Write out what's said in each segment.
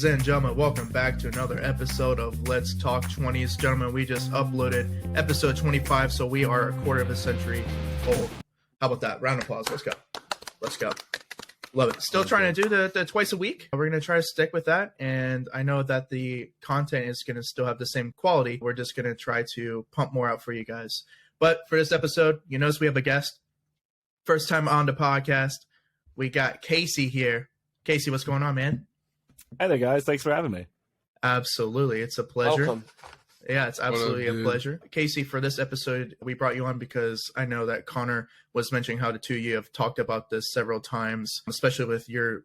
Ladies and gentlemen, welcome back to another episode of Let's Talk 20s. Gentlemen, we just uploaded episode 25, so we are a quarter of a century old. How about that? Round of applause. Let's go. Let's go. Love it. Still trying to do the twice a week. We're going to try to stick with that, and I know that the content is going to still have the same quality. We're just going to try to pump more out for you guys. But for this episode, you notice we have a guest. First time on the podcast, we got Casey here. Casey, what's going on, man? Hi there, guys. Thanks for having me. Absolutely. It's a pleasure. Welcome. Yeah, it's absolutely a pleasure. Casey, for this episode, we brought you on because I know that Connor was mentioning how the two of you have talked about this several times, especially with your,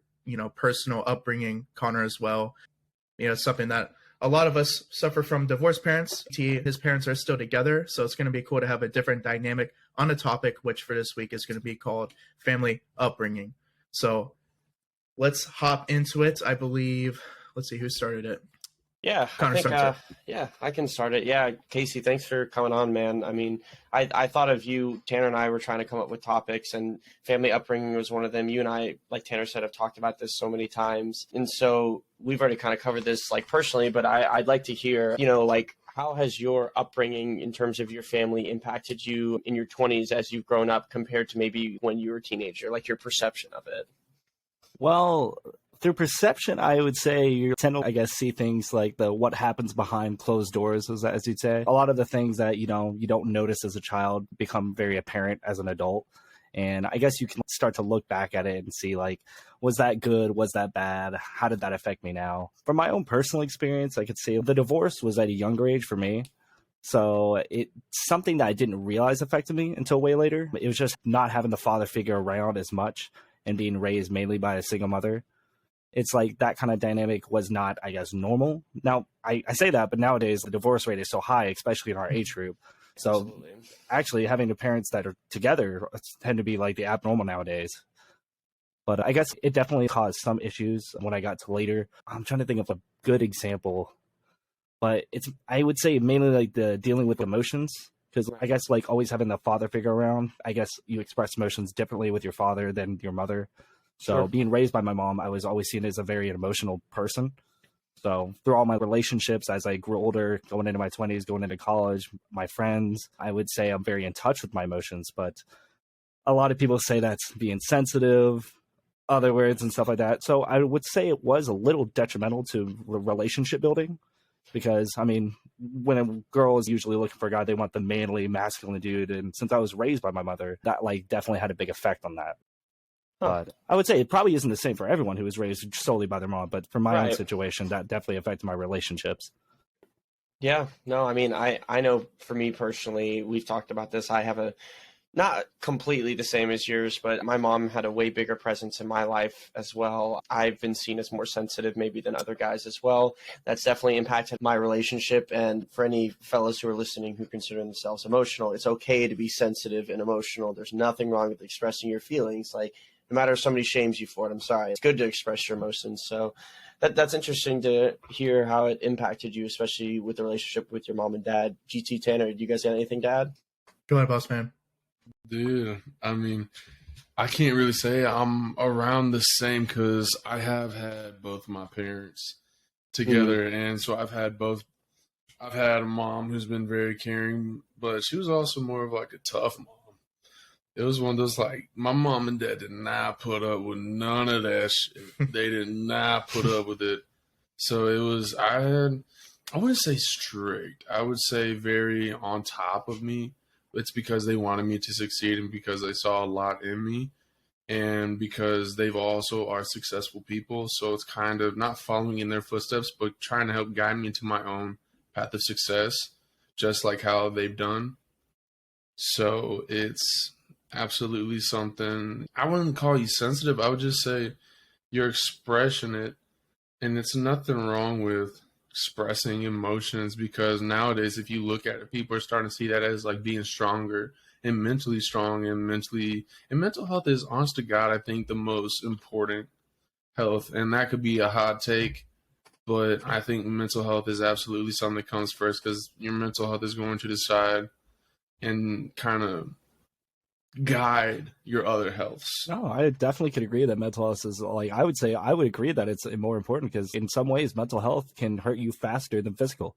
personal upbringing, Connor, as well. It's something that a lot of us suffer from divorced parents. His parents are still together, so it's going to be cool to have a different dynamic on the topic, which for this week is going to be called family upbringing. So let's hop into it. I believe, let's see who started it. Yeah, Connor starts it. Yeah, I can start it. Yeah, Casey, thanks for coming on, man. I mean, I thought of you. Tanner and I were trying to come up with topics, and family upbringing was one of them. You and I, like Tanner said, have talked about this so many times. And so we've already kind of covered this personally, but I'd like to hear, how has your upbringing in terms of your family impacted you in your 20s as you've grown up compared to maybe when you were a teenager, like your perception of it? Well, through perception, I would say you tend to, see things like what happens behind closed doors, as you'd say. A lot of the things that, you don't notice as a child become very apparent as an adult. And I guess you can start to look back at it and see, was that good? Was that bad? How did that affect me now? From my own personal experience, I could say the divorce was at a younger age for me. So it's something that I didn't realize affected me until way later. It was just not having the father figure around as much and being raised mainly by a single mother. It's like that kind of dynamic was not, normal. Now, I say that, but nowadays the divorce rate is so high, especially in our age group. So Absolutely. Actually having the parents that are together tend to be the abnormal nowadays. But I guess it definitely caused some issues when I got to later. I'm trying to think of a good example, but I would say mainly the dealing with emotions. Because I guess always having the father figure around, I guess you express emotions differently with your father than your mother. So Sure. Being raised by my mom, I was always seen as a very emotional person. So through all my relationships, as I grew older, going into my 20s, going into college, my friends, I would say I'm very in touch with my emotions. But a lot of people say that's being sensitive, other words and stuff like that. So I would say it was a little detrimental to relationship building. Because, when a girl is usually looking for a guy, they want the manly, masculine dude. And since I was raised by my mother, that definitely had a big effect on that. Huh. But I would say it probably isn't the same for everyone who was raised solely by their mom. But for my own situation, that definitely affected my relationships. Yeah, no, I know for me personally, we've talked about this. I have not completely the same as yours, but my mom had a way bigger presence in my life as well. I've been seen as more sensitive maybe than other guys as well. That's definitely impacted my relationship. And for any fellas who are listening who consider themselves emotional, it's okay to be sensitive and emotional. There's nothing wrong with expressing your feelings. No matter if somebody shames you for it, I'm sorry. It's good to express your emotions. So that's interesting to hear how it impacted you, especially with the relationship with your mom and dad. GT, Tanner, do you guys have anything to add? Go ahead, boss man. Dude, I can't really say I'm around the same because I have had both my parents together. And so I've had a mom who's been very caring, but she was also more of a tough mom. It was one of those my mom and dad did not put up with none of that shit. They did not put up with it. So it was, I wouldn't say strict. I would say very on top of me. It's because they wanted me to succeed and because they saw a lot in me and because they've also are successful people. So it's kind of not following in their footsteps, but trying to help guide me into my own path of success, just like how they've done. So it's absolutely something. I wouldn't call you sensitive. I would just say you're expressing it, and it's nothing wrong with expressing emotions, because nowadays, if you look at it, people are starting to see that as being stronger and mentally strong and mental health is, honest to God, I think the most important health. And that could be a hot take, but I think mental health is absolutely something that comes first, because your mental health is going to decide and kind of guide your other healths. No, I definitely could agree that mental health is like, I would say I would agree that it's more important because in some ways mental health can hurt you faster than physical.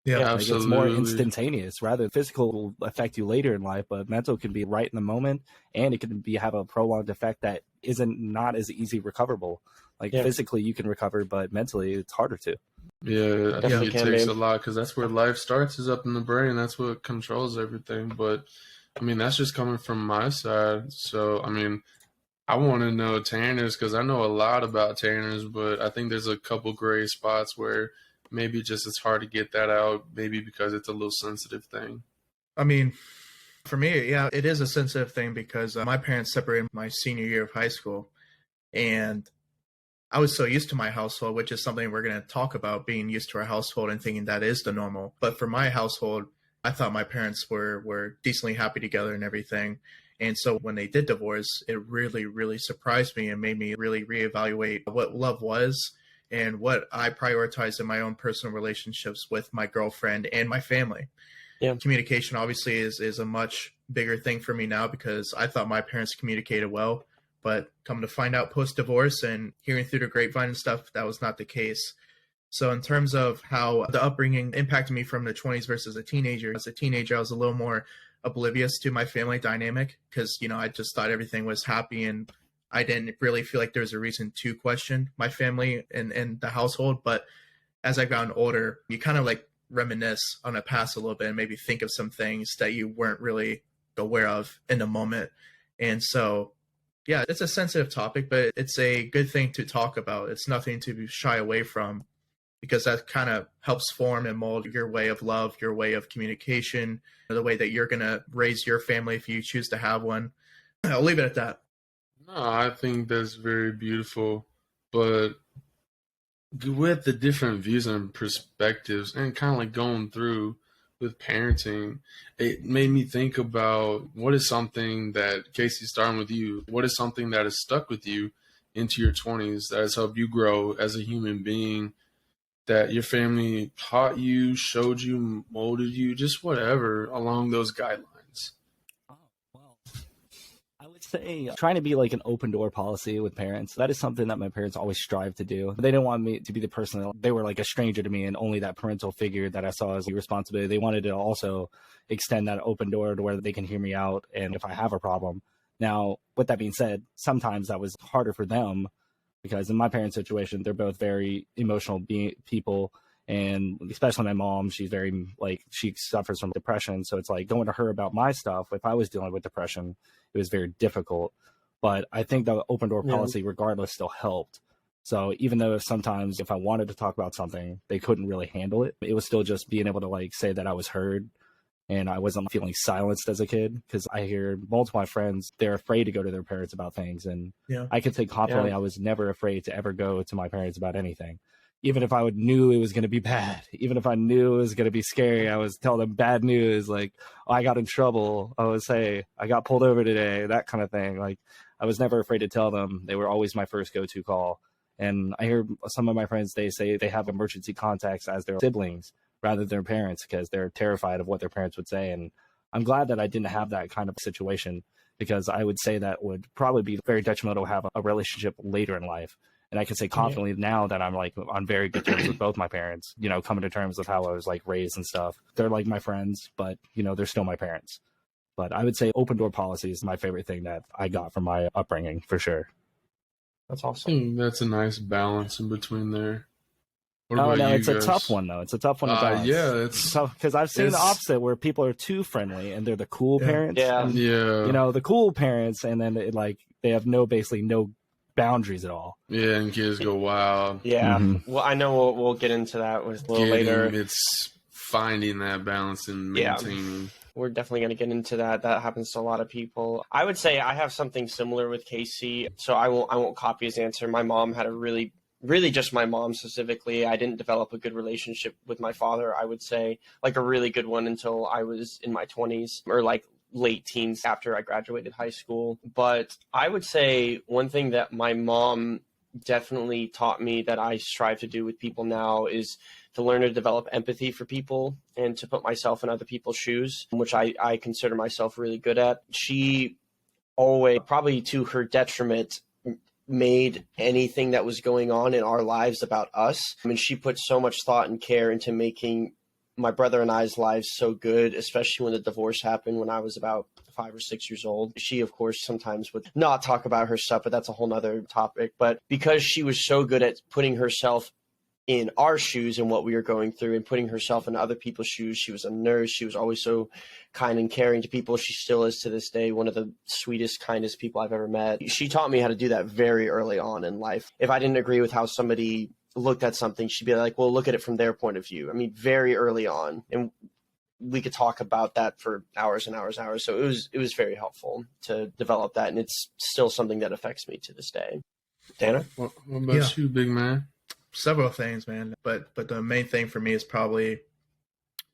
Yeah, Like it's more Absolutely. instantaneous. Rather, physical will affect you later in life, but mental can be right in the moment, and it can be have a prolonged effect that isn't not as easy recoverable. Like Yeah. physically, you can recover, but mentally, it's harder to. Yeah, I Definitely think it can takes be. a lot because that's where life starts is up in the brain. That's what controls everything. But I mean, that's just coming from my side. So I mean, I want to know Tanners because I know a lot about Tanners, but I think there's a couple gray spots where maybe just it's hard to get that out. Maybe because it's a little sensitive thing. I mean, for me, yeah, it is a sensitive thing because my parents separated my senior year of high school, and I was so used to my household, which is something we're going to talk about, being used to our household and thinking that is the normal. But for my household, I thought my parents were decently happy together and everything. And so when they did divorce, it really, really surprised me and made me really reevaluate what love was and what I prioritized in my own personal relationships with my girlfriend and my family. Yeah. Communication obviously is a much bigger thing for me now because I thought my parents communicated well. But come to find out post-divorce and hearing through the grapevine and stuff, that was not the case. So in terms of how the upbringing impacted me from the 20s versus a teenager, as a teenager, I was a little more oblivious to my family dynamic because, I just thought everything was happy and I didn't really feel like there was a reason to question my family and the household. But as I've gotten older, you kind of like reminisce on the past a little bit and maybe think of some things that you weren't really aware of in the moment. And so yeah, it's a sensitive topic, but it's a good thing to talk about. It's nothing to shy away from because that kind of helps form and mold your way of love, your way of communication, the way that you're going to raise your family if you choose to have one. I'll leave it at that. No, I think that's very beautiful, but with the different views and perspectives and kind of like going through with parenting, it made me think about what is something that, Casey, starting with you, what is something that has stuck with you into your 20s that has helped you grow as a human being, that your family taught you, showed you, molded you, just whatever along those guidelines? Oh, well, I would say trying to be like an open door policy with parents. That is something that my parents always strive to do. They didn't want me to be the person that they were like a stranger to me and only that parental figure that I saw as a responsibility. They wanted to also extend that open door to where they can hear me out and if I have a problem. Now, with that being said, sometimes that was harder for them because in my parents' situation, they're both very emotional people. And especially my mom, she's very like, she suffers from depression. So it's like going to her about my stuff. If I was dealing with depression, it was very difficult. But I think the open door policy, regardless, still helped. So even though sometimes if I wanted to talk about something, they couldn't really handle it, it was still just being able to like say that I was heard and I wasn't feeling silenced as a kid. Because I hear multiple of my friends, they're afraid to go to their parents about things. And I could say confidently, I was never afraid to ever go to my parents about anything. Even if I knew it was going to be bad, even if I knew it was going to be scary, I was telling them bad news, like, oh, I got in trouble. I would say, I got pulled over today, that kind of thing. Like, I was never afraid to tell them. They were always my first go-to call. And I hear some of my friends, they say they have emergency contacts as their siblings rather than their parents because they're terrified of what their parents would say. And I'm glad that I didn't have that kind of situation because I would say that would probably be very detrimental to have a relationship later in life. And I can say confidently now that I'm like on very good terms with both my parents, coming to terms with how I was like raised and stuff. They're like my friends, but they're still my parents. But I would say open door policy is my favorite thing that I got from my upbringing for sure. That's awesome. That's a nice balance in between there. What Oh, about no, you it's guys? a tough one though. It's a tough one to balance. Yeah, it's tough because I've seen the opposite where people are too friendly and they're the cool parents. Yeah. And, yeah. The cool parents, and then they have basically no boundaries at all. Yeah, and kids go wild. Yeah. Mhm. Well, I know we'll get into that with a little later. It's finding that balance and maintaining. We're definitely going to get into that. That happens to a lot of people. I would say I have something similar with Casey, so I won't copy his answer. My mom had a really just my mom specifically. I didn't develop a good relationship with my father, I would say, like a really good one until I was in my 20s or like late teens after I graduated high school. But I would say one thing that my mom definitely taught me that I strive to do with people now is to learn to develop empathy for people and to put myself in other people's shoes, which I consider myself really good at. She always, probably to her detriment, made anything that was going on in our lives about us. I mean, she put so much thought and care into making my brother and I's lives so good, especially when the divorce happened when I was about 5 or 6 years old. She, of course, sometimes would not talk about her stuff, but that's a whole nother topic. But because she was so good at putting herself in our shoes and what we were going through and putting herself in other people's shoes. She was a nurse. She was always so kind and caring to people. She still is to this day, one of the sweetest, kindest people I've ever met. She taught me how to do that very early on in life. If I didn't agree with how somebody looked at something, she'd be like, well, look at it from their point of view. I mean, very early on. And we could talk about that for hours and hours and hours. So it was very helpful to develop that. And it's still something that affects me to this day. Dana? What about you, big man? Several things, man. But the main thing for me is probably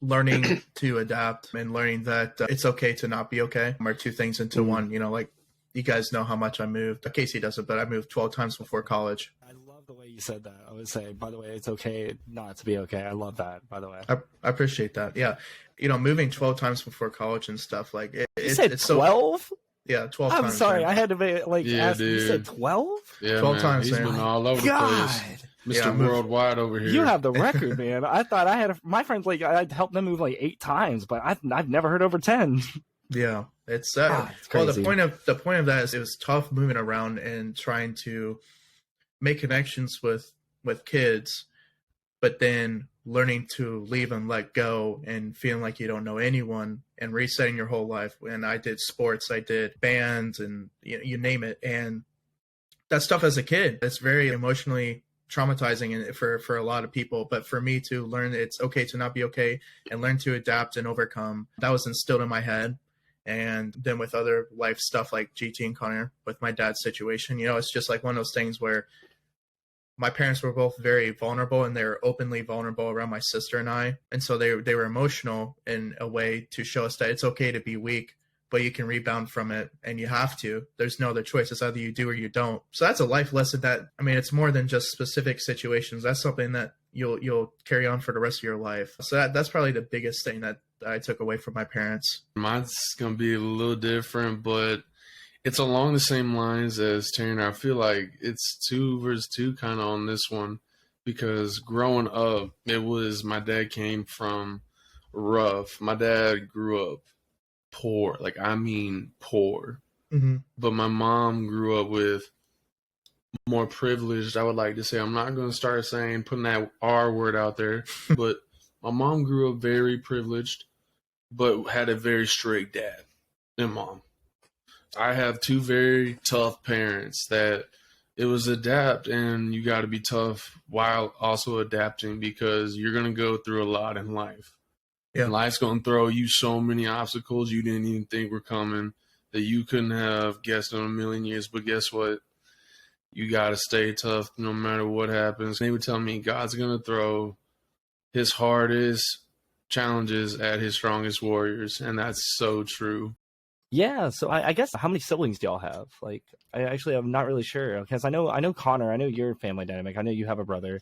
learning to adapt and learning that it's okay to not be okay. Are two things into one. You know, like you guys know how much I moved. Casey doesn't, but I moved 12 times before college. I love the way you said that. I would say, by the way, it's okay not to be okay. I love that, by the way. I appreciate that. Yeah. You know, moving 12 times before college and stuff like You said 12? So, yeah, 12 I'm times. sorry. Man. I had to be like, ask, dude. you said 12? Yeah, 12 man. times, He's man. been all over God. the place. Mr. Yeah, Worldwide over here. You have the record, man. I thought I had my friends, like, I'd helped them move like 8 times, but I've never heard over 10. Yeah, it's it's well, crazy. the point of that is it was tough moving around and trying to make connections with kids, but then learning to leave and let go and feeling like you don't know anyone and resetting your whole life. And I did sports, I did bands, and you name it. And that stuff as a kid, it's very emotionally traumatizing and for a lot of people. But for me to learn that it's okay to not be okay and learn to adapt and overcome, that was instilled in my head. And then with other life stuff like GT and Connor, with my dad's situation, you know, it's just like one of those things where my parents were both very vulnerable and they're openly vulnerable around my sister and I. And so they were emotional in a way to show us that it's okay to be weak, but you can rebound from it and you have to. There's no other choice. It's either you do or you don't. So that's a life lesson that, I mean, it's more than just specific situations. That's something that you'll carry on for the rest of your life. So that's probably the biggest thing that I took away from my parents. Mine's going to be a little different, but it's along the same lines as Tanner. I feel like it's 2 versus 2 kind of on this one, because growing up, my dad came from rough. My dad grew up poor, like I mean poor. Mm-hmm. But my mom grew up with more privileged. I would like to say, I'm not going to start putting that R word out there, but my mom grew up very privileged, but had a very strict dad and mom. I have 2 very tough parents that it was adapt, and you got to be tough while also adapting, because you're going to go through a lot in life. Yeah. And life's going to throw you so many obstacles you didn't even think were coming that you couldn't have guessed in a million years. But guess what? You got to stay tough no matter what happens. They would tell me God's going to throw his hardest challenges at his strongest warriors. And that's so true. Yeah, so I guess, how many siblings do y'all have? Like, I'm not really sure, because I know Connor, I know your family dynamic. I know you have a brother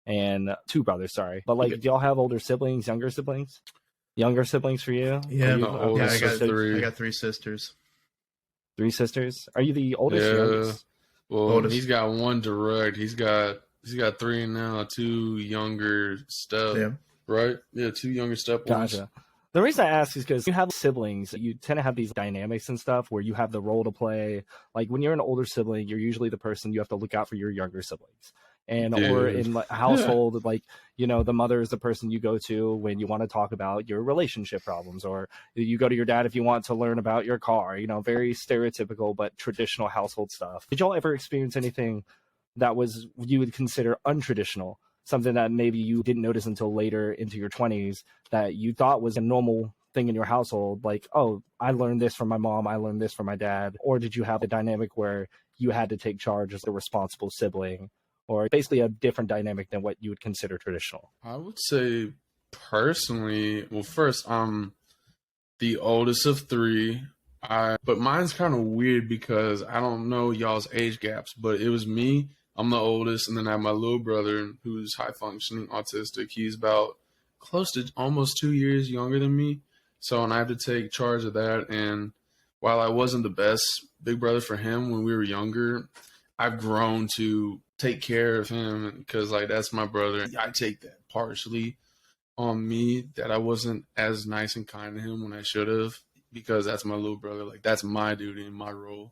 and 2 brothers, sorry. But like, do y'all have older siblings, younger siblings? Younger siblings for you? Yeah, I got 3. I got 3 sisters. 3 sisters? Are you the oldest or youngest? Well, Oldest. he's got 1 direct. He's got 3 now, 2 younger step. Yeah. Right? Yeah, 2 younger step ones. Gotcha. The reason I ask is because you have siblings, you tend to have these dynamics and stuff where you have the role to play. Like when you're an older sibling, you're usually the person you have to look out for your younger siblings. And or in a household, like, you know, the mother is the person you go to when you want to talk about your relationship problems, or you go to your dad if you want to learn about your car, you know, very stereotypical but traditional household stuff. Did y'all ever experience anything that was you would consider untraditional? Something that maybe you didn't notice until later into your 20s that you thought was a normal thing in your household, like, oh, I learned this from my mom, I learned this from my dad? Or did you have a dynamic where you had to take charge as the responsible sibling, or basically a different dynamic than what you would consider traditional? I would say personally, well, first, I'm the oldest of 3. But mine's kind of weird because I don't know y'all's age gaps, but it was me. I'm the oldest, and then I have my little brother who's high-functioning autistic. He's about close to almost 2 years younger than me. So, and I have to take charge of that. And while I wasn't the best big brother for him when we were younger, I've grown to take care of him because, like, that's my brother. I take that partially on me that I wasn't as nice and kind to him when I should have, because that's my little brother. Like, that's my duty and my role.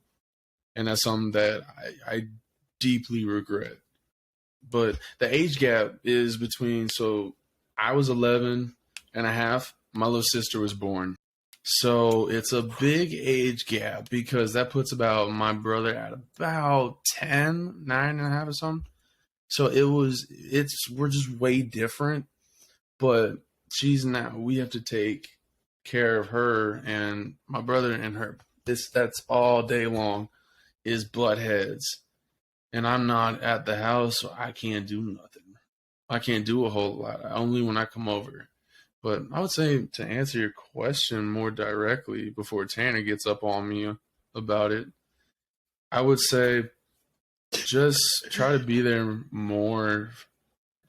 And that's something that I deeply regret. But the age gap is between, so I was 11 and a half. My little sister was born. So it's a big age gap because that puts about my brother at about 10, 9.5 or something. So we're just way different, but we have to take care of her, and my brother and her, that's all day long is butt heads. And I'm not at the house, so I can't do nothing. I can't do a whole lot, only when I come over. But I would say, to answer your question more directly before Tanner gets up on me about it, I would say just try to be there more.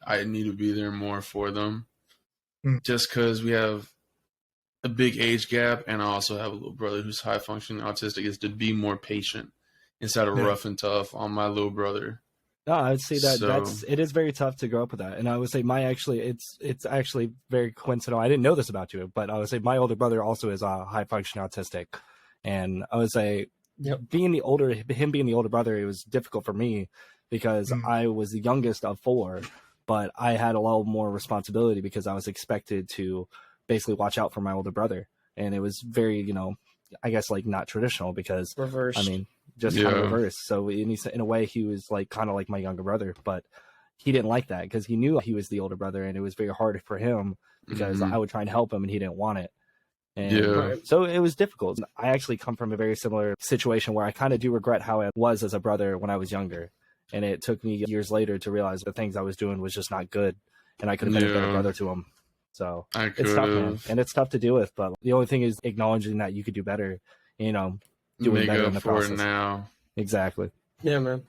I need to be there more for them. Just because we have a big age gap, and I also have a little brother who's high functioning autistic, is to be more patient instead of rough and tough on my little brother. No, I would say that it is very tough to grow up with that. And I would say it's actually very coincidental. I didn't know this about you, but I would say my older brother also is a high functioning autistic. And I would say him being the older brother, it was difficult for me because I was the youngest of 4, but I had a lot more responsibility because I was expected to basically watch out for my older brother. And it was very, I guess like not traditional because reverse. I mean, just kind of reverse. So in a way, he was like kind of like my younger brother, but he didn't like that because he knew he was the older brother, and it was very hard for him because I would try and help him and he didn't want it. And so it was difficult. I actually come from a very similar situation where I kind of do regret how I was as a brother when I was younger. And it took me years later to realize the things I was doing was just not good, and I could have been a better brother to him. So it's tough, man. And it's tough to deal with, but the only thing is acknowledging that you could do better, doing Make better up in the for process. it now. Exactly. Yeah, man.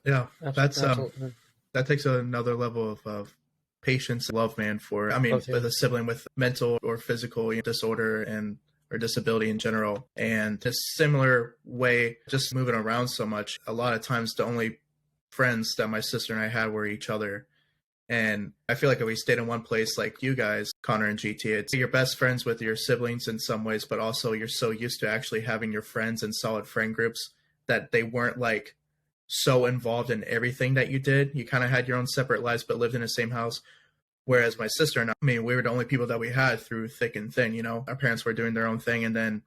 Yeah, Absolutely. that takes another level of patience, love, man. With a sibling with mental or physical disorder or disability in general, and a similar way, just moving around so much. A lot of times, the only friends that my sister and I had were each other. And I feel like if we stayed in one place like you guys, Connor and GT, it's your best friends with your siblings in some ways, but also you're so used to actually having your friends and solid friend groups that they weren't like so involved in everything that you did. You kind of had your own separate lives, but lived in the same house. Whereas my sister and I we were the only people that we had through thick and thin. Our parents were doing their own thing. And then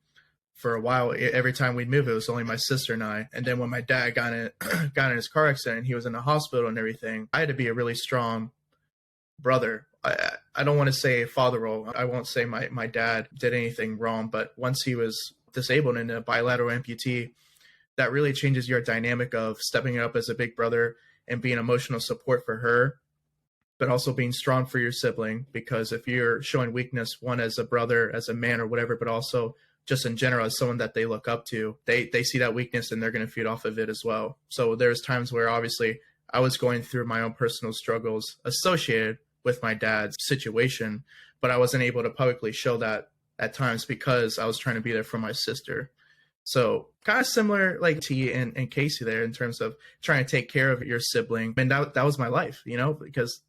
for a while, every time we'd move, it was only my sister and I. And then when my dad got in his car accident, he was in the hospital and everything, I had to be a really strong brother. I don't want to say father role. I won't say my dad did anything wrong, but once he was disabled and a bilateral amputee, that really changes your dynamic of stepping up as a big brother and being emotional support for her, but also being strong for your sibling. Because if you're showing weakness, one as a brother, as a man or whatever, but also just in general as someone that they look up to, they see that weakness and they're going to feed off of it as well. So there's times where obviously I was going through my own personal struggles associated with my dad's situation, but I wasn't able to publicly show that at times because I was trying to be there for my sister. So kind of similar like T and Casey there in terms of trying to take care of your sibling. And that was my life, because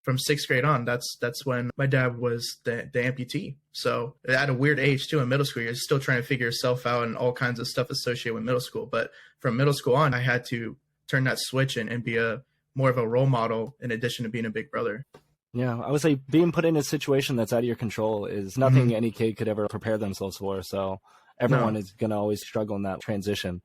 from 6th grade on, that's when my dad was the amputee. So at a weird age too, in middle school, you're still trying to figure yourself out and all kinds of stuff associated with middle school. But from middle school on, I had to turn that switch and be more of a role model in addition to being a big brother. Yeah, I would say being put in a situation that's out of your control is nothing any kid could ever prepare themselves for. So everyone is going to always struggle in that transition.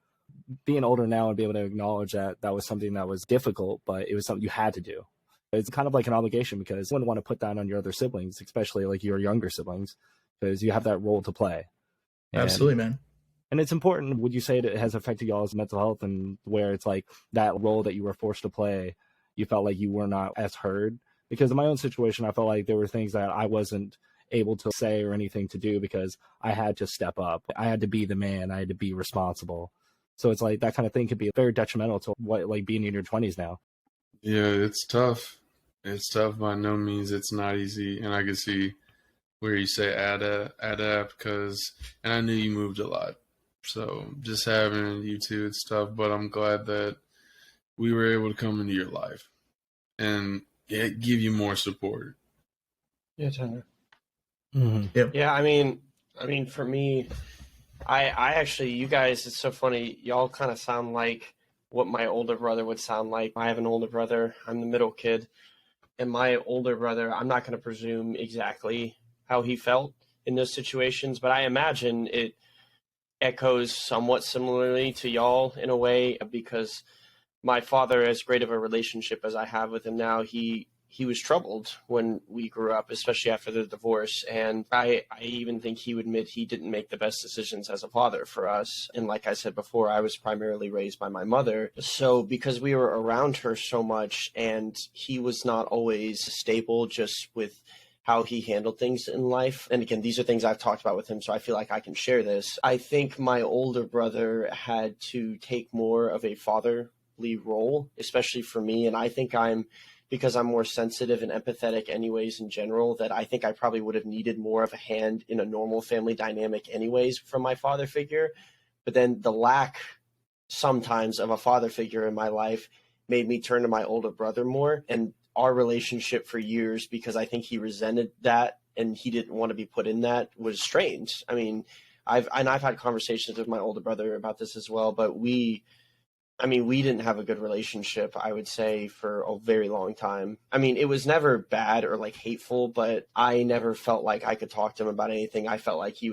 Being older now and be able to acknowledge that was something that was difficult, but it was something you had to do. It's kind of like an obligation because you wouldn't want to put that on your other siblings, especially like your younger siblings, because you have that role to play. Absolutely, man. And it's important. Would you say that it has affected y'all's mental health, and where it's like that role that you were forced to play, you felt like you were not as heard? Because in my own situation, I felt like there were things that I wasn't able to say or anything to do because I had to step up. I had to be the man. I had to be responsible. So it's like that kind of thing could be very detrimental to what like being in your 20s now. Yeah, it's tough. It's tough. By no means it's not easy. And I can see where you say adapt because, and I knew you moved a lot. So just having you two and stuff, but I'm glad that we were able to come into your life and give you more support. Yeah, Tanner. Mm-hmm. Yeah, I mean, for me, I actually, you guys, it's so funny. Y'all kind of sound like what my older brother would sound like. I have an older brother. I'm the middle kid. And my older brother, I'm not going to presume exactly how he felt in those situations, but I imagine it echoes somewhat similarly to y'all in a way, because my father, as great of a relationship as I have with him now, he was troubled when we grew up, especially after the divorce. And I even think he would admit he didn't make the best decisions as a father for us. And like I said before, I was primarily raised by my mother. So because we were around her so much and he was not always stable just with how he handled things in life. And again, these are things I've talked about with him, so I feel like I can share this. I think my older brother had to take more of a fatherly role, especially for me. And I think because I'm more sensitive and empathetic anyways in general, that I think I probably would have needed more of a hand in a normal family dynamic anyways from my father figure. But then the lack sometimes of a father figure in my life made me turn to my older brother more. And our relationship for years, because I think he resented that and he didn't want to be put in that, was strange. I mean, I've had conversations with my older brother about this as well, but we didn't have a good relationship, I would say, for a very long time. I mean, it was never bad or like hateful, but I never felt like I could talk to him about anything. I felt like he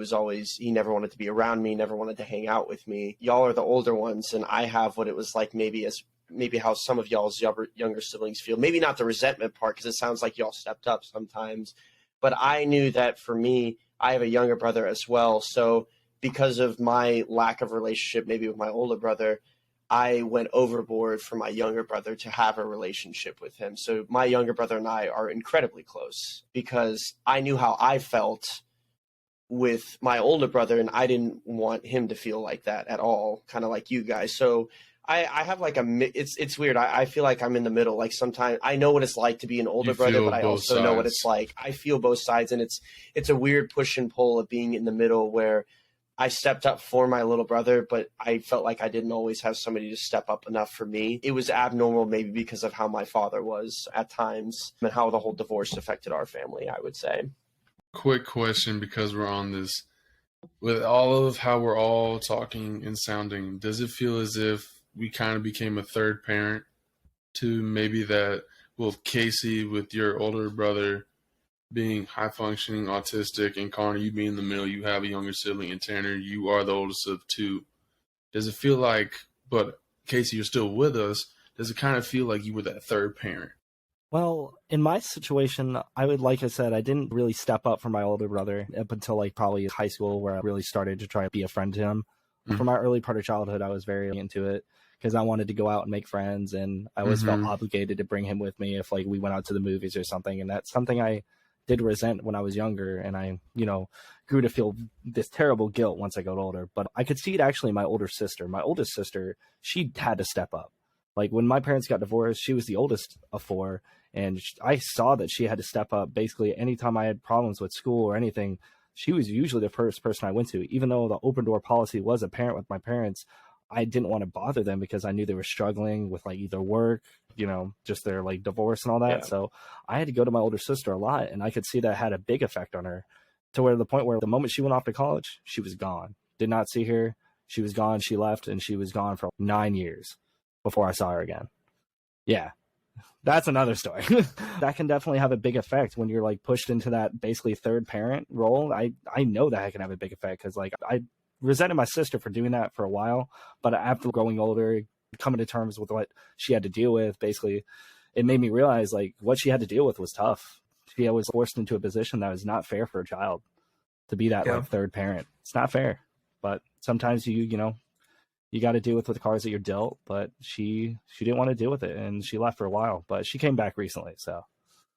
never wanted to be around me, never wanted to hang out with me. Y'all are the older ones, and I have what it was like maybe how some of y'all's younger siblings feel. Maybe not the resentment part, because it sounds like y'all stepped up sometimes. But I knew that for me, I have a younger brother as well. So because of my lack of relationship, maybe with my older brother, I went overboard for my younger brother to have a relationship with him. So my younger brother and I are incredibly close because I knew how I felt with my older brother, and I didn't want him to feel like that at all, kind of like you guys. So I have like it's weird. I feel like I'm in the middle. Like sometimes I know what it's like to be an older brother, but I also know what it's like. I feel both sides, and it's a weird push and pull of being in the middle where I stepped up for my little brother, but I felt like I didn't always have somebody to step up enough for me. It was abnormal maybe because of how my father was at times and how the whole divorce affected our family, I would say. Quick question, because we're on this. With all of how we're all talking and sounding, does it feel as if we kind of became a third parent to maybe that, well, Casey with your older brother being high functioning, autistic, and Connor, you being in the middle, you have a younger sibling, and Tanner, you are the oldest of two. Does it feel like, but Casey, you're still with us, does it kind of feel like you were that third parent? Well, in my situation, like I said, I didn't really step up for my older brother up until like probably high school, where I really started to try to be a friend to him. Mm-hmm. For my early part of childhood, I was very into it because I wanted to go out and make friends, and I always felt obligated to bring him with me if like we went out to the movies or something. And that's something I did resent when I was younger, and I, grew to feel this terrible guilt once I got older. But I could see it actually in my older sister. My oldest sister, she had to step up. Like when my parents got divorced, she was the oldest of four, and I saw that she had to step up. Basically, anytime I had problems with school or anything, she was usually the first person I went to. Even though the open door policy was apparent with my parents, I didn't want to bother them because I knew they were struggling with like either work, just their like divorce and all that. Yeah. So I had to go to my older sister a lot, and I could see that had a big effect on her, to where the point where the moment she went off to college, she was gone. Did not see her. She was gone. She left, and she was gone for 9 years before I saw her again. Yeah. That's another story. That can definitely have a big effect when you're like pushed into that basically third parent role. I know that can have a big effect because like I resented my sister for doing that for a while, but after growing older, coming to terms with what she had to deal with, basically, it made me realize like what she had to deal with was tough. She was forced into a position that was not fair for a child to be that like third parent. It's not fair, but sometimes you got to deal with the cards that you're dealt. But she didn't want to deal with it, and she left for a while. But she came back recently, so.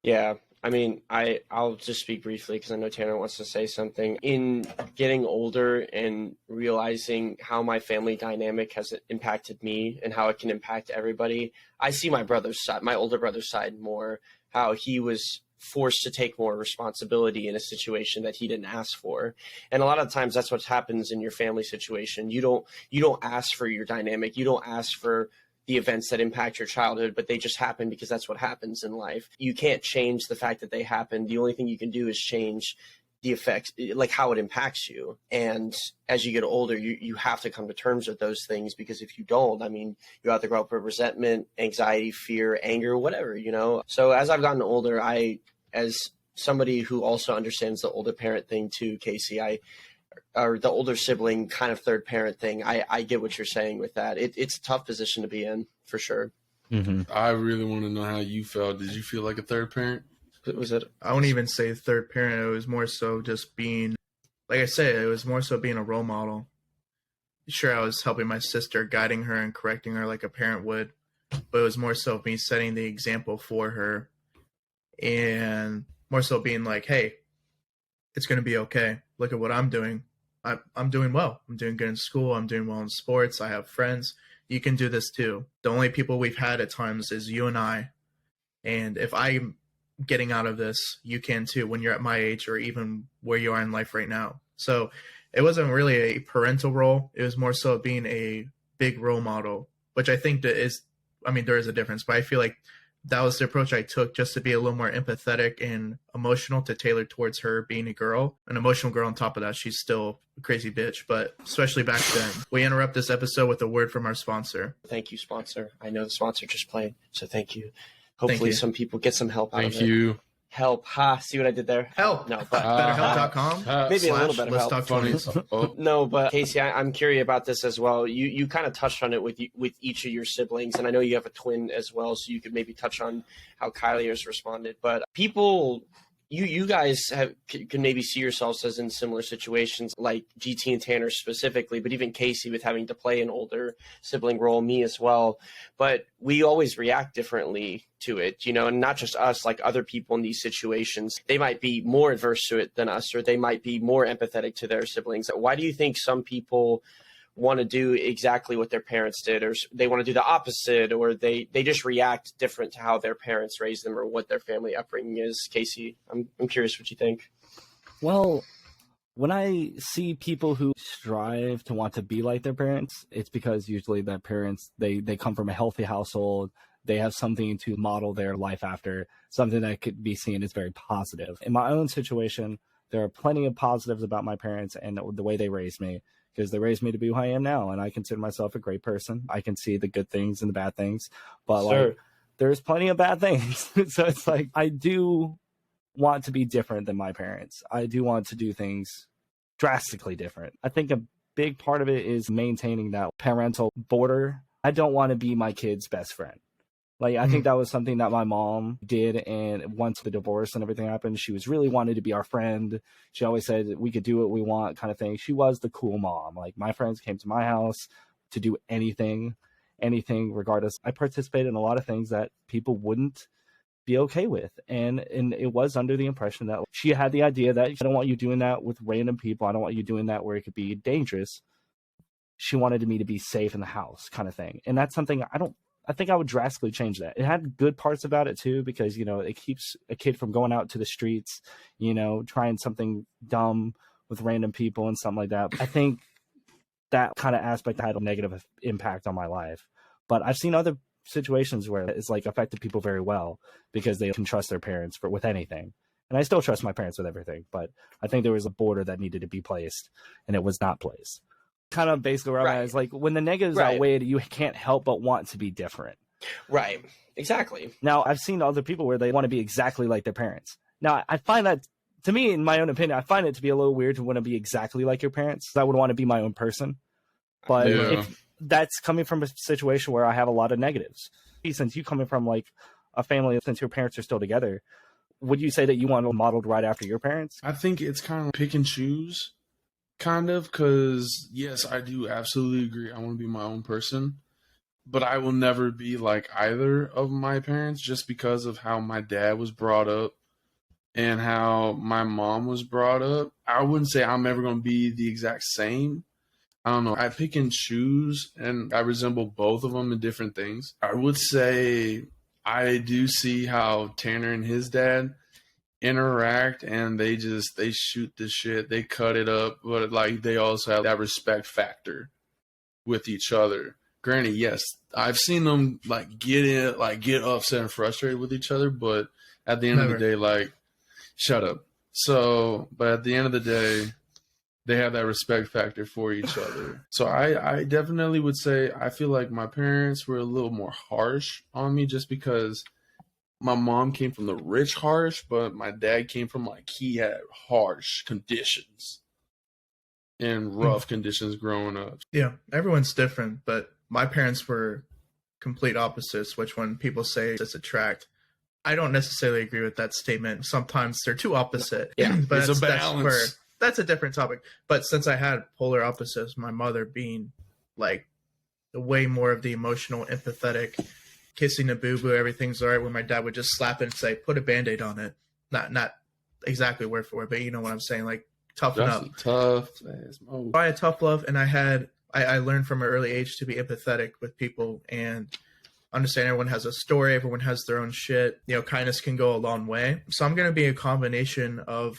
Yeah, I mean, I'll just speak briefly because I know Tanner wants to say something. In getting older and realizing how my family dynamic has impacted me and how it can impact everybody, I see my older brother's side more. How he was forced to take more responsibility in a situation that he didn't ask for. And a lot of times that's what happens in your family situation. You don't ask for your dynamic. You don't ask for the events that impact your childhood, but they just happen because that's what happens in life. You can't change the fact that they happen. The only thing you can do is change the effects, like how it impacts you. And as you get older, you have to come to terms with those things, because if you don't, I mean, you have to grow up with resentment, anxiety, fear, anger, whatever, you know? So as I've gotten older, as somebody who also understands the older parent thing too, Casey, or the older sibling kind of third parent thing, I get what you're saying with that. It's a tough position to be in, for sure. Mm-hmm. I really want to know how you felt. Did you feel like a third parent? Was it? I wouldn't even say third parent. It was more so just being, like I said, it was more so being a role model. Sure, I was helping my sister, guiding her and correcting her like a parent would, but it was more so me setting the example for her, and more so being like, hey, it's going to be okay. Look at what I'm doing. I'm doing well. I'm doing good in school. I'm doing well in sports. I have friends. You can do this too. The only people we've had at times is you and I. And if I'm getting out of this, you can too when you're at my age or even where you are in life right now. So it wasn't really a parental role. It was more so being a big role model, which I think there is a difference, but I feel like that was the approach I took, just to be a little more empathetic and emotional, to tailor towards her being a girl, an emotional girl. On top of that, she's still a crazy bitch, but especially back then. We interrupt this episode with a word from our sponsor. Thank you, sponsor. I know the sponsor just played, so thank you. Hopefully some people get some help out of it. Thank you. Help. Ha, see what I did there? Help. No, but BetterHelp.com. maybe a little better Let's help. talk Funny. 20s. Oh, No, but Casey, I'm curious about this as well. You kind of touched on it with each of your siblings, and I know you have a twin as well, so you could maybe touch on how Kylie has responded. But people, you guys can maybe see yourselves as in similar situations, like GT and Tanner specifically, but even Casey with having to play an older sibling role, me as well. But we always react differently to it, you know, and not just us, like other people in these situations, they might be more adverse to it than us, or they might be more empathetic to their siblings. Why do you think some people want to do exactly what their parents did, or they want to do the opposite, or they just react different to how their parents raised them or what their family upbringing is? Casey, I'm curious what you think. Well, when I see people who strive to want to be like their parents, it's because usually their parents, they come from a healthy household. They have something to model their life after, something that could be seen as very positive. In my own situation, there are plenty of positives about my parents and the way they raised me, because they raised me to be who I am now. And I consider myself a great person. I can see the good things and the bad things, but like, there's plenty of bad things. So it's like, I do want to be different than my parents. I do want to do things drastically different. I think a big part of it is maintaining that parental border. I don't want to be my kid's best friend. Like, I think that was something that my mom did. And once the divorce and everything happened, she was really wanted to be our friend. She always said we could do what we want kind of thing. She was the cool mom. Like, my friends came to my house to do anything regardless. I participated in a lot of things that people wouldn't be okay with. And it was under the impression that she had the idea that I don't want you doing that with random people. I don't want you doing that where it could be dangerous. She wanted me to be safe in the house kind of thing. And that's something I think I would drastically change that. It had good parts about it too, because, you know, it keeps a kid from going out to the streets, you know, trying something dumb with random people and something like that. I think that kind of aspect had a negative impact on my life. But I've seen other situations where it's like affected people very well because they can trust their parents with anything. And I still trust my parents with everything, but I think there was a border that needed to be placed and it was not placed. Kind of basically where I'm at is like, when the negatives outweighed, you can't help but want to be different. Right. Exactly. Now, I've seen other people where they want to be exactly like their parents. Now, I find that, to me, in my own opinion, I find it to be a little weird to want to be exactly like your parents. I would want to be my own person. But if that's coming from a situation where I have a lot of negatives. Since you coming from like a family, since your parents are still together, would you say that you want to modeled right after your parents? I think it's kind of pick and choose, kind of, because yes, I do absolutely agree. I want to be my own person, but I will never be like either of my parents just because of how my dad was brought up and how my mom was brought up. I wouldn't say I'm ever going to be the exact same. I don't know. I pick and choose, and I resemble both of them in different things. I would say I do see how Tanner and his dad, interact and they shoot the shit, they cut it up, but like they also have that respect factor with each other. Granted, yes, I've seen them like get upset and frustrated with each other, but at the end of the day, like, shut up. So, but at the end of the day, they have that respect factor for each other. So I definitely would say I feel like my parents were a little more harsh on me just because my mom came from the rich harsh, but my dad came from like he had harsh conditions and rough conditions growing up. Yeah, everyone's different, but my parents were complete opposites, which when people say it's a tract, I don't necessarily agree with that statement. Sometimes they're too opposite. Yeah, but it's a balance. That's a different topic. But since I had polar opposites, my mother being like way more of the emotional, empathetic, kissing the boo-boo, everything's all right, when my dad would just slap it and say, put a Band-Aid on it. Not exactly word for word, but you know what I'm saying, like toughen That's up. tough. I had tough love, and I learned from an early age to be empathetic with people and understand everyone has a story, everyone has their own shit. You know, kindness can go a long way. So I'm going to be a combination of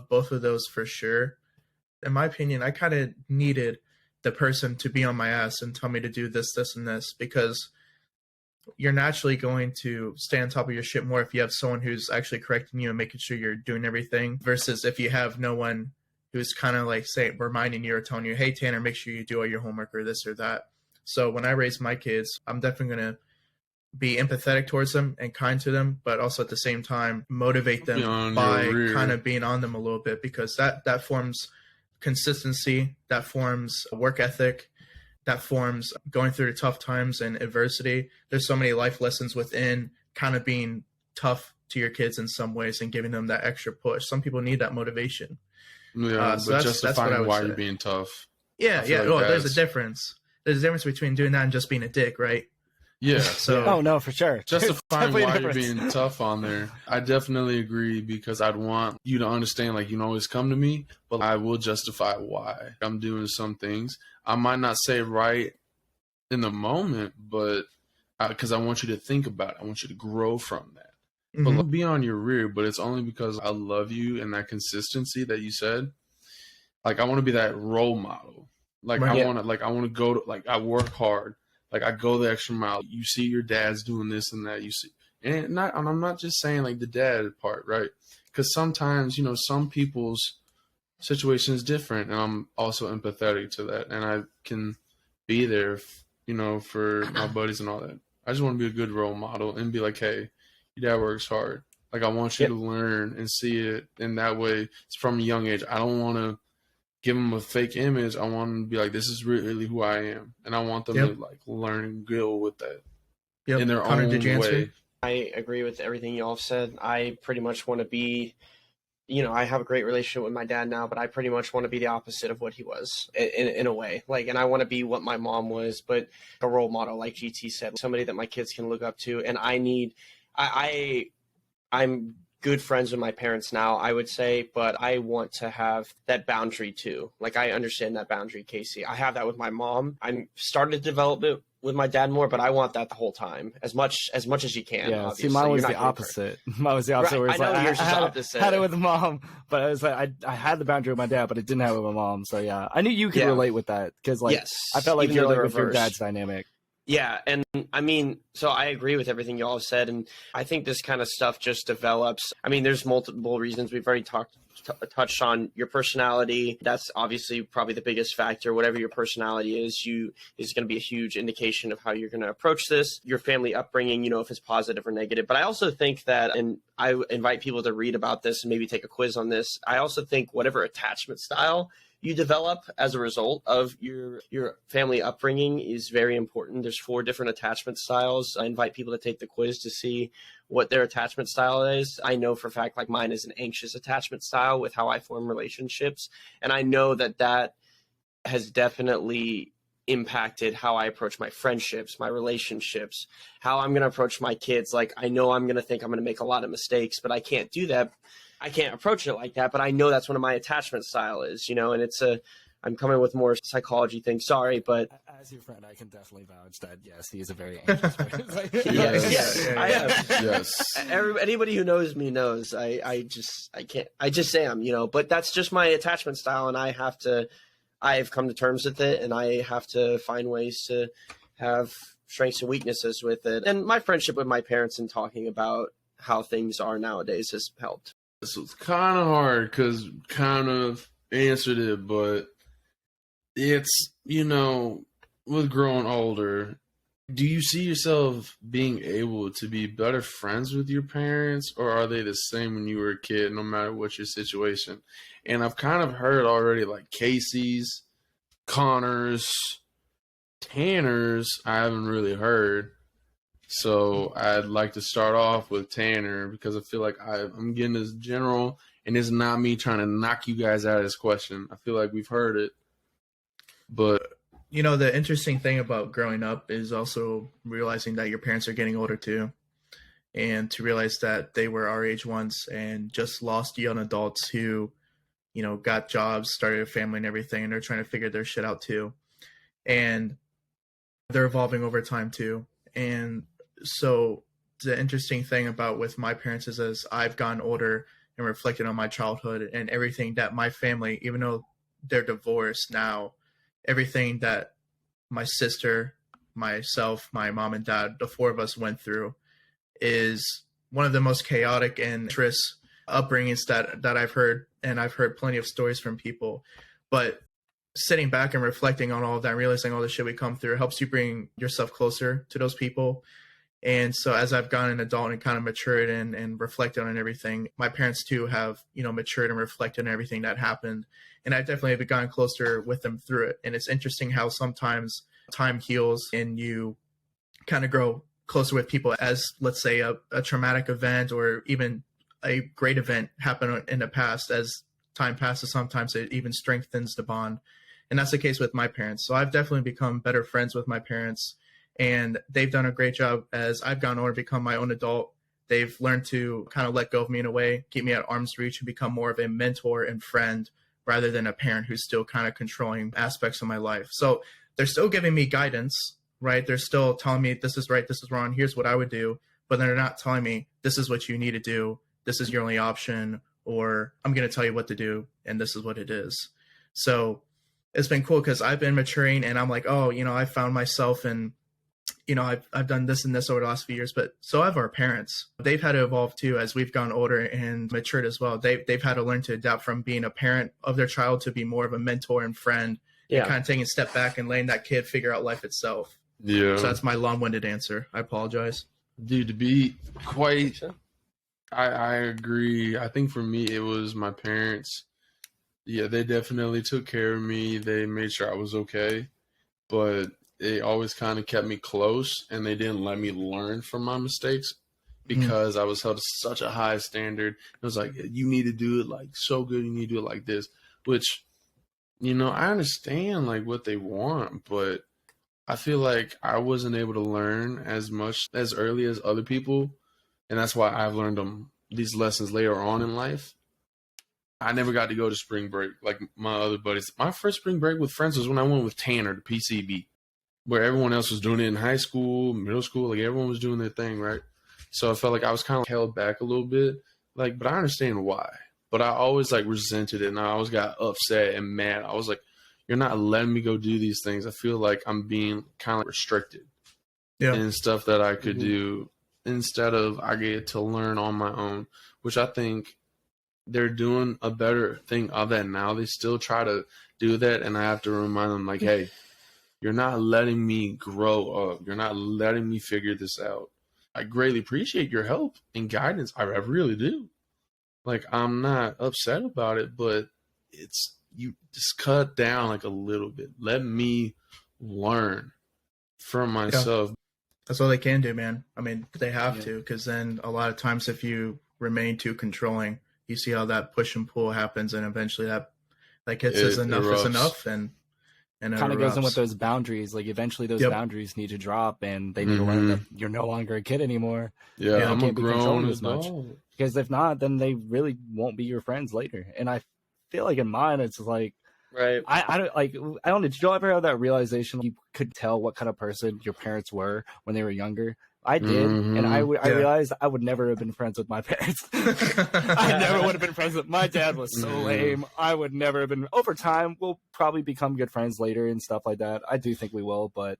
both of those for sure. In my opinion, I kind of needed the person to be on my ass and tell me to do this, this, and this, because you're naturally going to stay on top of your shit more if you have someone who's actually correcting you and making sure you're doing everything, versus if you have no one who's kind of like reminding you or telling you, hey, Tanner, make sure you do all your homework or this or that. So when I raise my kids, I'm definitely going to be empathetic towards them and kind to them, but also at the same time motivate them by kind of being on them a little bit, because that forms consistency, that forms work ethic, that forms going through the tough times and adversity. There's so many life lessons within kind of being tough to your kids in some ways and giving them that extra push. Some people need that motivation. Yeah, so but justifying why you're being tough. Yeah. Well, there's a difference. There's a difference between doing that and just being a dick, right? Yeah. So, oh no, for sure. Justifying why you're being tough on there. I definitely agree, because I'd want you to understand, like, you can always come to me, but I will justify why I'm doing some things. I might not say right in the moment, but because I want you to think about it. I want you to grow from that. But like, be on your rear, but it's only because I love you and that consistency that you said. Like, I want to be that role model. Like, I want to go to, like, I work hard. Like, I go the extra mile. You see your dad's doing this and that. You see, and I'm not just saying like the dad part, right? Because sometimes, you know, some people's situation is different, and I'm also empathetic to that, and I can be there, you know, for my buddies and all that. I just want to be a good role model and be like, hey, your dad works hard. Like, I want you to learn and see it in that way. It's from a young age. I don't want to give them a fake image. I want them to be like, this is really who I am. And I want them to like learn and grow with that in their Connor, own did you answer? way. I agree with everything y'all have said. I pretty much want to be, you know, I have a great relationship with my dad now, but I pretty much want to be the opposite of what he was in a way. Like, and I want to be what my mom was, but a role model, like GT said, somebody that my kids can look up to. And I'm good friends with my parents now, I would say, but I want to have that boundary too. Like, I understand that boundary, Casey. I have that with my mom. I'm starting to develop it with my dad more, but I want that the whole time, as much as you can. Yeah, obviously. see, mine was the opposite. Mine was the opposite. Right. Where it's I know like, yours is had, opposite. had it with mom, but I was like, I had the boundary with my dad, but I didn't have it with my mom. So yeah, I knew you could relate with that, because like, yes, I felt like even you're though like with they're your reversed. dad's dynamic. Yeah, and I mean, so I agree with everything y'all have said, and I think this kind of stuff just develops. I mean, there's multiple reasons. We've already touched on your personality. That's obviously probably the biggest factor. Whatever your personality is going to be a huge indication of how you're going to approach this. Your family upbringing, you know, if it's positive or negative. But I also think that, and I invite people to read about this and maybe take a quiz on this. I also think whatever attachment style you develop as a result of your family upbringing is very important. There's 4 different attachment styles. I invite people to take the quiz to see what their attachment style is. I know for a fact, like, mine is an anxious attachment style with how I form relationships. And I know that has definitely impacted how I approach my friendships, my relationships, how I'm going to approach my kids. Like, I know I'm going to think I'm going to make a lot of mistakes, but I can't do that. I can't approach it like that, but I know that's one of my attachment style is, you know, and it's I'm coming with more psychology things. Sorry, but As your friend, I can definitely vouch that yes, he is a very anxious person. I am. Yes. Anybody who knows me knows I just am, but that's just my attachment style, and I've come to terms with it, and I have to find ways to have strengths and weaknesses with it. And my friendship with my parents and talking about how things are nowadays has helped. This was kind of hard because kind of answered it, but it's, with growing older, do you see yourself being able to be better friends with your parents, or are they the same when you were a kid, no matter what your situation? And I've kind of heard already, like Casey's, Connor's, Tanner's, I haven't really heard. So I'd like to start off with Tanner because I feel like I'm getting this general, and it's not me trying to knock you guys out of this question. I feel like we've heard it, but the interesting thing about growing up is also realizing that your parents are getting older too, and to realize that they were our age once and just lost young adults who, got jobs, started a family and everything, and they're trying to figure their shit out too, and they're evolving over time too. And so the interesting thing about with my parents is as I've gotten older and reflected on my childhood and everything that my family, even though they're divorced now, everything that my sister, myself, my mom and dad, the four of us went through is one of the most chaotic and adventurous upbringings that I've heard. And I've heard plenty of stories from people. But sitting back and reflecting on all of that and realizing all the shit we come through helps you bring yourself closer to those people. And so as I've gotten an adult and kind of matured and reflected on everything, my parents too have, matured and reflected on everything that happened. And I definitely have gotten closer with them through it. And it's interesting how sometimes time heals and you kind of grow closer with people as, let's say, a traumatic event or even a great event happened in the past. As time passes, sometimes it even strengthens the bond. And that's the case with my parents. So I've definitely become better friends with my parents. And they've done a great job as I've gone on to become my own adult. They've learned to kind of let go of me in a way, keep me at arm's reach, and become more of a mentor and friend rather than a parent who's still kind of controlling aspects of my life. So they're still giving me guidance, right? They're still telling me this is right, this is wrong, here's what I would do. But they're not telling me this is what you need to do, this is your only option, or I'm going to tell you what to do, and this is what it is. So it's been cool because I've been maturing and I'm like, I found myself in, I've done this and this over the last few years, but so have our parents. They've had to evolve too as we've gone older and matured as well. They've had to learn to adapt from being a parent of their child to be more of a mentor and friend, and kind of taking a step back and letting that kid figure out life itself. Yeah. So that's my long-winded answer. I apologize. Dude, to be quite, I agree. I think for me, it was my parents. Yeah, they definitely took care of me. They made sure I was okay, but they always kind of kept me close, and they didn't let me learn from my mistakes because I was held to such a high standard. It was like, you need to do it like so good. You need to do it like this, which, I understand like what they want, but I feel like I wasn't able to learn as much as early as other people. And that's why I've learned these lessons later on in life. I never got to go to spring break like my other buddies. My first spring break with friends was when I went with Tanner to PCB, where everyone else was doing it in high school, middle school, like everyone was doing their thing, right? So I felt like I was kind of held back a little bit, but I understand why. But I always resented it, and I always got upset and mad. I was like, you're not letting me go do these things. I feel like I'm being kind of restricted in stuff that I could do instead of I get to learn on my own, which I think they're doing a better thing of that now. They still try to do that, and I have to remind them, hey, you're not letting me grow up. You're not letting me figure this out. I greatly appreciate your help and guidance. I really do. I'm not upset about it, but it's, you just cut down a little bit. Let me learn from myself. Yeah. That's all they can do, man. I mean, they have to, because then a lot of times if you remain too controlling, you see how that push and pull happens, and eventually that hit says enough is enough, and kind of goes in with those boundaries. Eventually those boundaries need to drop, and they need to learn that you're no longer a kid anymore. Yeah, I'm a grown adult. Because if not, then they really won't be your friends later. And I feel like in mine, it's Right. I don't like. I don't know. Did you ever have that realization you could tell what kind of person your parents were when they were younger? I did, and I realized I would never have been friends with my parents. I never would have been friends with my dad. Was so lame. I would never have been. Over time, we'll probably become good friends later and stuff like that. I do think we will, but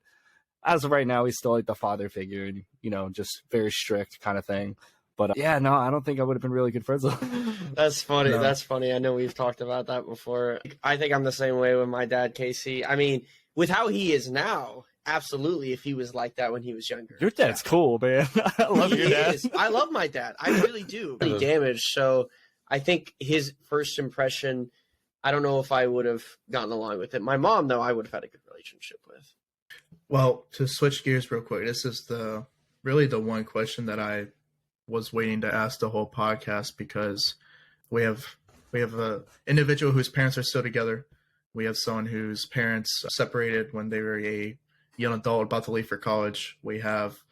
as of right now, he's still like the father figure, and just very strict kind of thing. But yeah, no, I don't think I would have been really good friends with him. That's funny. No. That's funny. I know we've talked about that before. I think I'm the same way with my dad, Casey. I mean, with how he is now, absolutely, if he was like that when he was younger. Your dad's cool, man. I love your dad. I love my dad. I really do. Really damaged. So I think his first impression, I don't know if I would have gotten along with it. My mom, though, I would have had a good relationship with. Well, to switch gears real quick, this is really the one question that I was waiting to ask the whole podcast, because we have a individual whose parents are still together. We have someone whose parents separated when they were a young adult about to leave for college. We have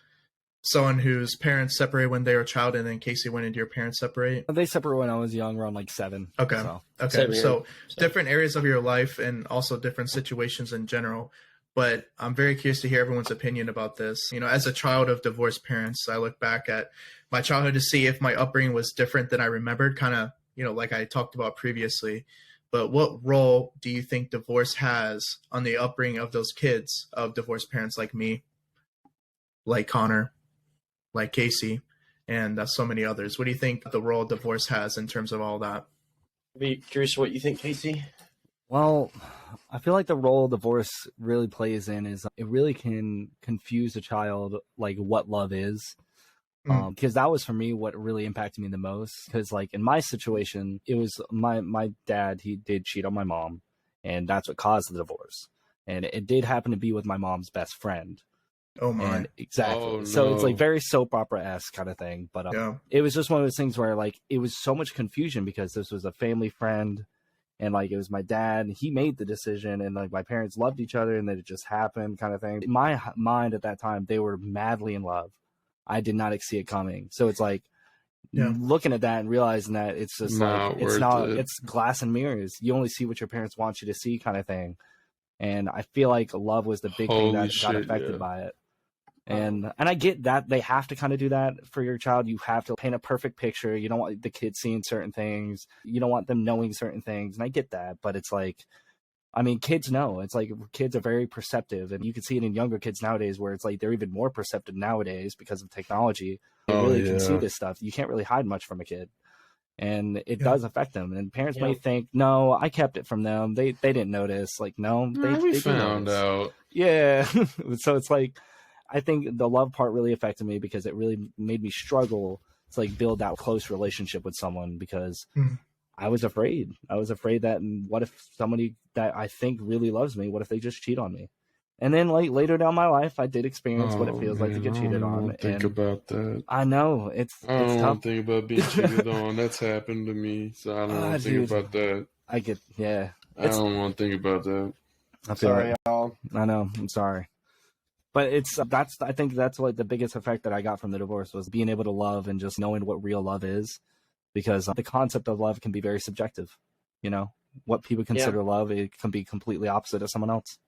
someone whose parents separated when they were a child, and then Casey, when did your parents separate? They separated when I was young, around like 7. Okay. So. Okay. So different areas of your life and also different situations in general. But I'm very curious to hear everyone's opinion about this. As a child of divorced parents, I look back at my childhood to see if my upbringing was different than I remembered, kind of, like I talked about previously. But what role do you think divorce has on the upbringing of those kids of divorced parents like me, like Connor, like Casey, and so many others? What do you think the role divorce has in terms of all that? I'd be curious what you think, Casey. Well, I feel like the role divorce really plays in is it really can confuse a child, like what love is. Because that was for me what really impacted me the most. Because like in my situation, it was my dad, he did cheat on my mom, and that's what caused the divorce. And it did happen to be with my mom's best friend. Oh my! And exactly. Oh, So it's no. like very soap opera-esque kind of thing. But it was just one of those things where like it was so much confusion because this was a family friend. And like it was my dad, he made the decision, and like my parents loved each other, and then it just happened, kind of thing. In my mind at that time, they were madly in love. I did not see it coming. So it's like looking at that and realizing that it's just it's glass and mirrors. You only see what your parents want you to see, kind of thing. And I feel like love was the big thing that got affected by it. And I get that they have to kind of do that for your child. You have to paint a perfect picture. You don't want the kids seeing certain things. You don't want them knowing certain things. And I get that. But it's like, I mean, kids know. It's like kids are very perceptive. And you can see it in younger kids nowadays where it's like they're even more perceptive nowadays because of technology. They really can see this stuff. You can't really hide much from a kid. And it does affect them. And parents may think, no, I kept it from them. They didn't notice. Like, no, they found out. Yeah. So it's like, I think the love part really affected me because it really made me struggle to like build that close relationship with someone because I was afraid. I was afraid that what if somebody that I think really loves me, what if they just cheat on me? And then like later down my life, I did experience what it feels like to get cheated on. Think about that. I know it's I don't tough. want to think about being cheated on. That's happened to me, so I don't want to think about that. I get I don't want to think about that. I feel Sorry, like, y'all. I know. I'm sorry. But I think that's like the biggest effect that I got from the divorce was being able to love and just knowing what real love is, because the concept of love can be very subjective. What people consider love, it can be completely opposite of someone else.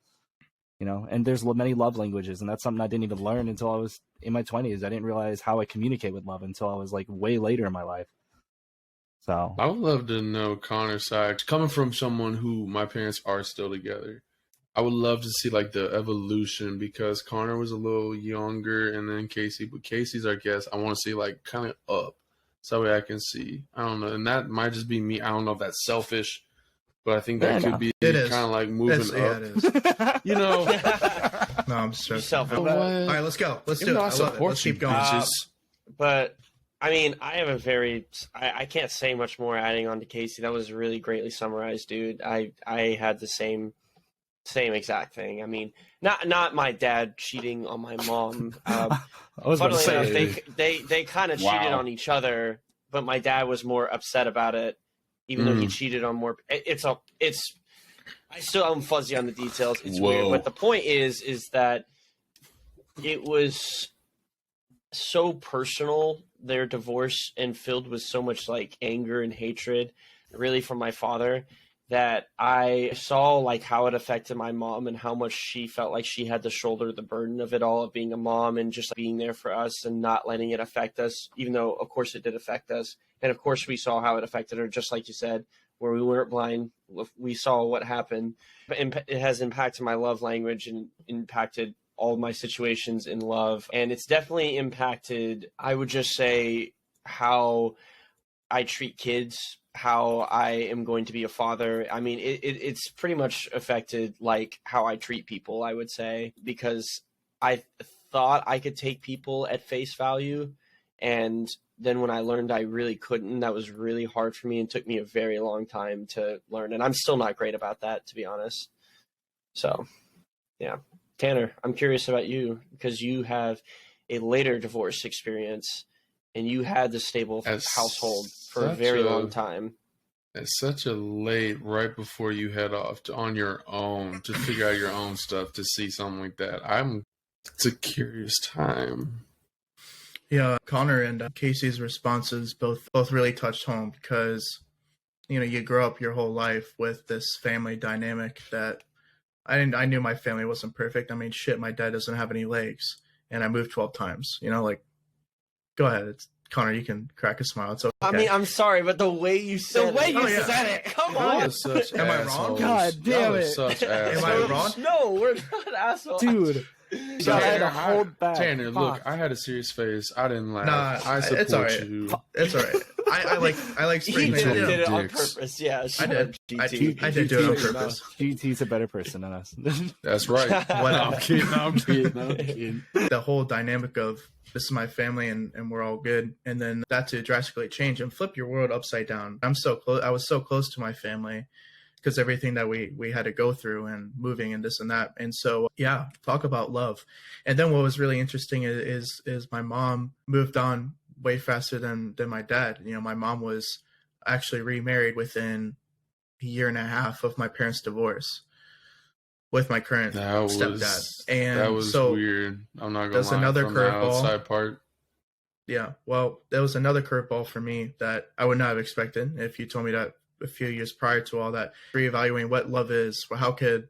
And there's many love languages, and that's something I didn't even learn until I was in my 20s. I didn't realize how I communicate with love until I was like way later in my life. So I would love to know Connor's side, coming from someone who my parents are still together. I would love to see like the evolution because Connor was a little younger and then Casey, but Casey's our guest. I want to see like kind of up so that way I can see. I don't know. And that might just be me. I don't know if that's selfish, but I think that could be kind of like moving up. Yeah, it is. No, I'm just joking. All right, let's go. Let's do it. I love it. Let's keep going. But I mean, I have I can't say much more adding on to Casey. That was really greatly summarized, dude. I had the same exact thing. I mean, not my dad cheating on my mom. I was about to funnily say enough, they kind of cheated on each other, but my dad was more upset about it, even though he cheated on more. I still am fuzzy on the details. It's weird, but the point is that it was so personal, their divorce, and filled with so much like anger and hatred, really, from my father, that I saw like how it affected my mom and how much she felt like she had to shoulder the burden of it all, of being a mom and just being there for us and not letting it affect us, even though of course it did affect us. And of course we saw how it affected her, just like you said, where we weren't blind. We saw what happened. But it has impacted my love language and impacted all of my situations in love. And it's definitely impacted, I would just say, how I treat kids, how I am going to be a father. I mean, it's pretty much affected like how I treat people, I would say, because I thought I could take people at face value. And then when I learned I really couldn't, that was really hard for me and took me a very long time to learn. And I'm still not great about that, to be honest. So, yeah. Tanner, I'm curious about you because you have a later divorce experience and you had this stable household for a very long time. It's such a late, right before you head off on your own to figure out your own stuff, to see something like that. It's a curious time. Yeah, Connor and Casey's responses both really touched home because, you know, you grow up your whole life with this family dynamic that I knew my family wasn't perfect. I mean, shit, my dad doesn't have any legs and I moved 12 times, you know, like, go ahead. Connor, you can crack a smile. It's okay. I mean, I'm sorry, but the way you said it, come on. Am I wrong? God damn it. Such Am I wrong? No, we're not assholes. Dude. So, I had to hold back. Tanner, look, Fuck. I had a serious face. I didn't laugh. Nah, I support it's all right. you. It's all right. I like He sprinkling did it it in. on Dicks. purpose, yeah. I did. GT. I did do it on purpose. GT's a better person than us. That's right. What I'm kidding. The whole dynamic of this is my family and we're all good, and then that to drastically change and flip your world upside down. I was so close to my family because everything that we had to go through and moving and this and that. And so, yeah, talk about love. And then what was really interesting is my mom moved on way faster than my dad. You know, my mom was actually remarried within a year and a half of my parents' divorce with my current stepdad. And that was so weird. I'm not gonna that's lie. another From the curveball. outside part. Yeah, well, that was another curveball for me that I would not have expected if you told me that a few years prior to all that. Reevaluating what love is, how could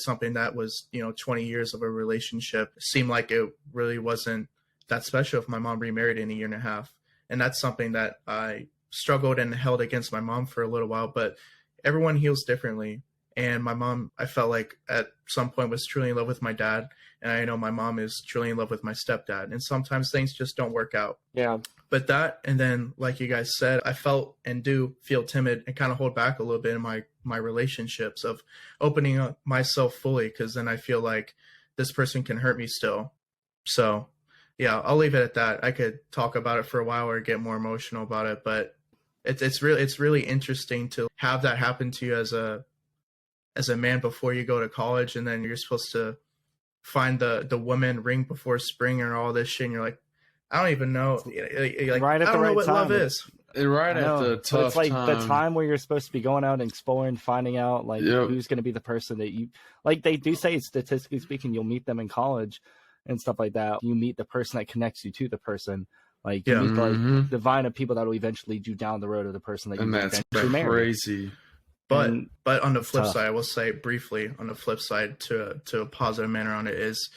something that was, you know, 20 years of a relationship seem like it really wasn't that special if my mom remarried in a year and a half? And that's something that I struggled and held against my mom for a little while, but everyone heals differently. And my mom, I felt like at some point was truly in love with my dad. And I know my mom is truly in love with my stepdad. And sometimes things just don't work out. Yeah. But that, and then like you guys said, I felt and do feel timid and kind of hold back a little bit in my relationships of opening up myself fully, because then I feel like this person can hurt me still. So yeah, I'll leave it at that. I could talk about it for a while or get more emotional about it, but it's really interesting to have that happen to you as a man before you go to college, and then you're supposed to find the woman ring before spring or all this shit, and you're like, I don't even know. Like, right at I the don't right know what time. love is. Right at the tough so it's like time. the time where you're supposed to be going out and exploring, finding out like who's going to be the person that you like. They do say, statistically speaking, you'll meet them in college and stuff like that. You meet the person that connects you to the person. Like you meet like the vine of people that will eventually lead you down the road of the person that you eventually marry. Crazy. But on the flip side, I will say briefly on the flip side to a positive manner on it is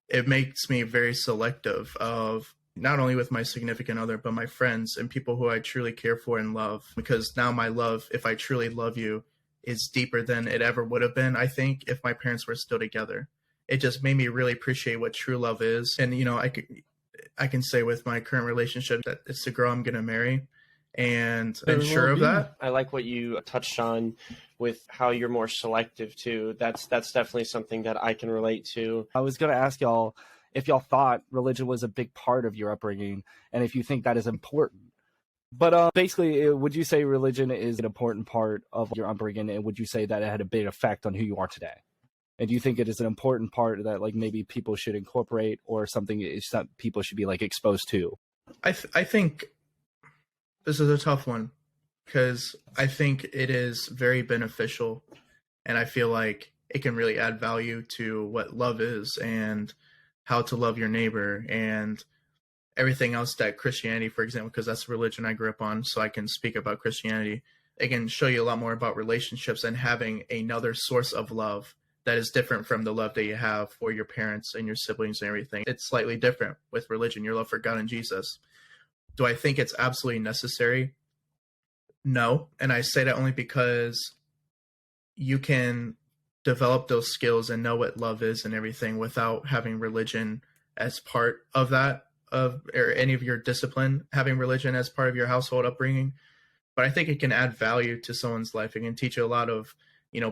it makes me very selective of not only with my significant other, but my friends and people who I truly care for and love. Because now my love, if I truly love you, is deeper than it ever would have been, I think, if my parents were still together. It just made me really appreciate what true love is. And, you know, I can say with my current relationship that it's the girl I'm going to marry. And I'm sure of that. I like what you touched on with how you're more selective too. That's definitely something that I can relate to. I was going to ask y'all if y'all thought religion was a big part of your upbringing and if you think that is important. But basically, would you say religion is an important part of your upbringing, and would you say that it had a big effect on who you are today? And do you think it is an important part that like maybe people should incorporate, or something that people should be like exposed to? I think this is a tough one because I think it is very beneficial, and I feel like it can really add value to what love is and how to love your neighbor and everything else that Christianity, for example, because that's the religion I grew up on, so I can speak about Christianity. it can show you a lot more about relationships and having another source of love that is different from the love that you have for your parents and your siblings and everything. It's slightly different with religion, your love for God and Jesus. Do I think it's absolutely necessary? No. And I say that only because you can develop those skills and know what love is and everything without having religion as part of that, or any of your discipline, having religion as part of your household upbringing. But I think it can add value to someone's life. It can teach you a lot of,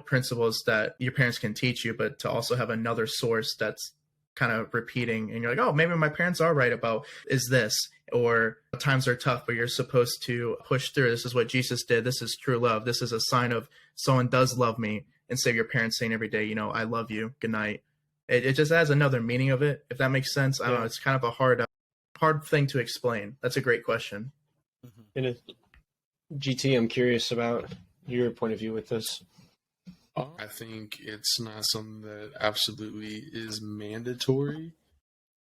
principles that your parents can teach you, but to also have another source that's kind of repeating, and you're like, oh, maybe my parents are right about is this, or times are tough, but you're supposed to push through. This is what Jesus did. This is true love. This is a sign of someone does love me, instead of your parents saying every day, I love you, good night. It just adds another meaning of it, if that makes sense. I don't know. It's kind of a hard thing to explain. That's a great question. And GT, I'm curious about your point of view with this. I think it's not something that absolutely is mandatory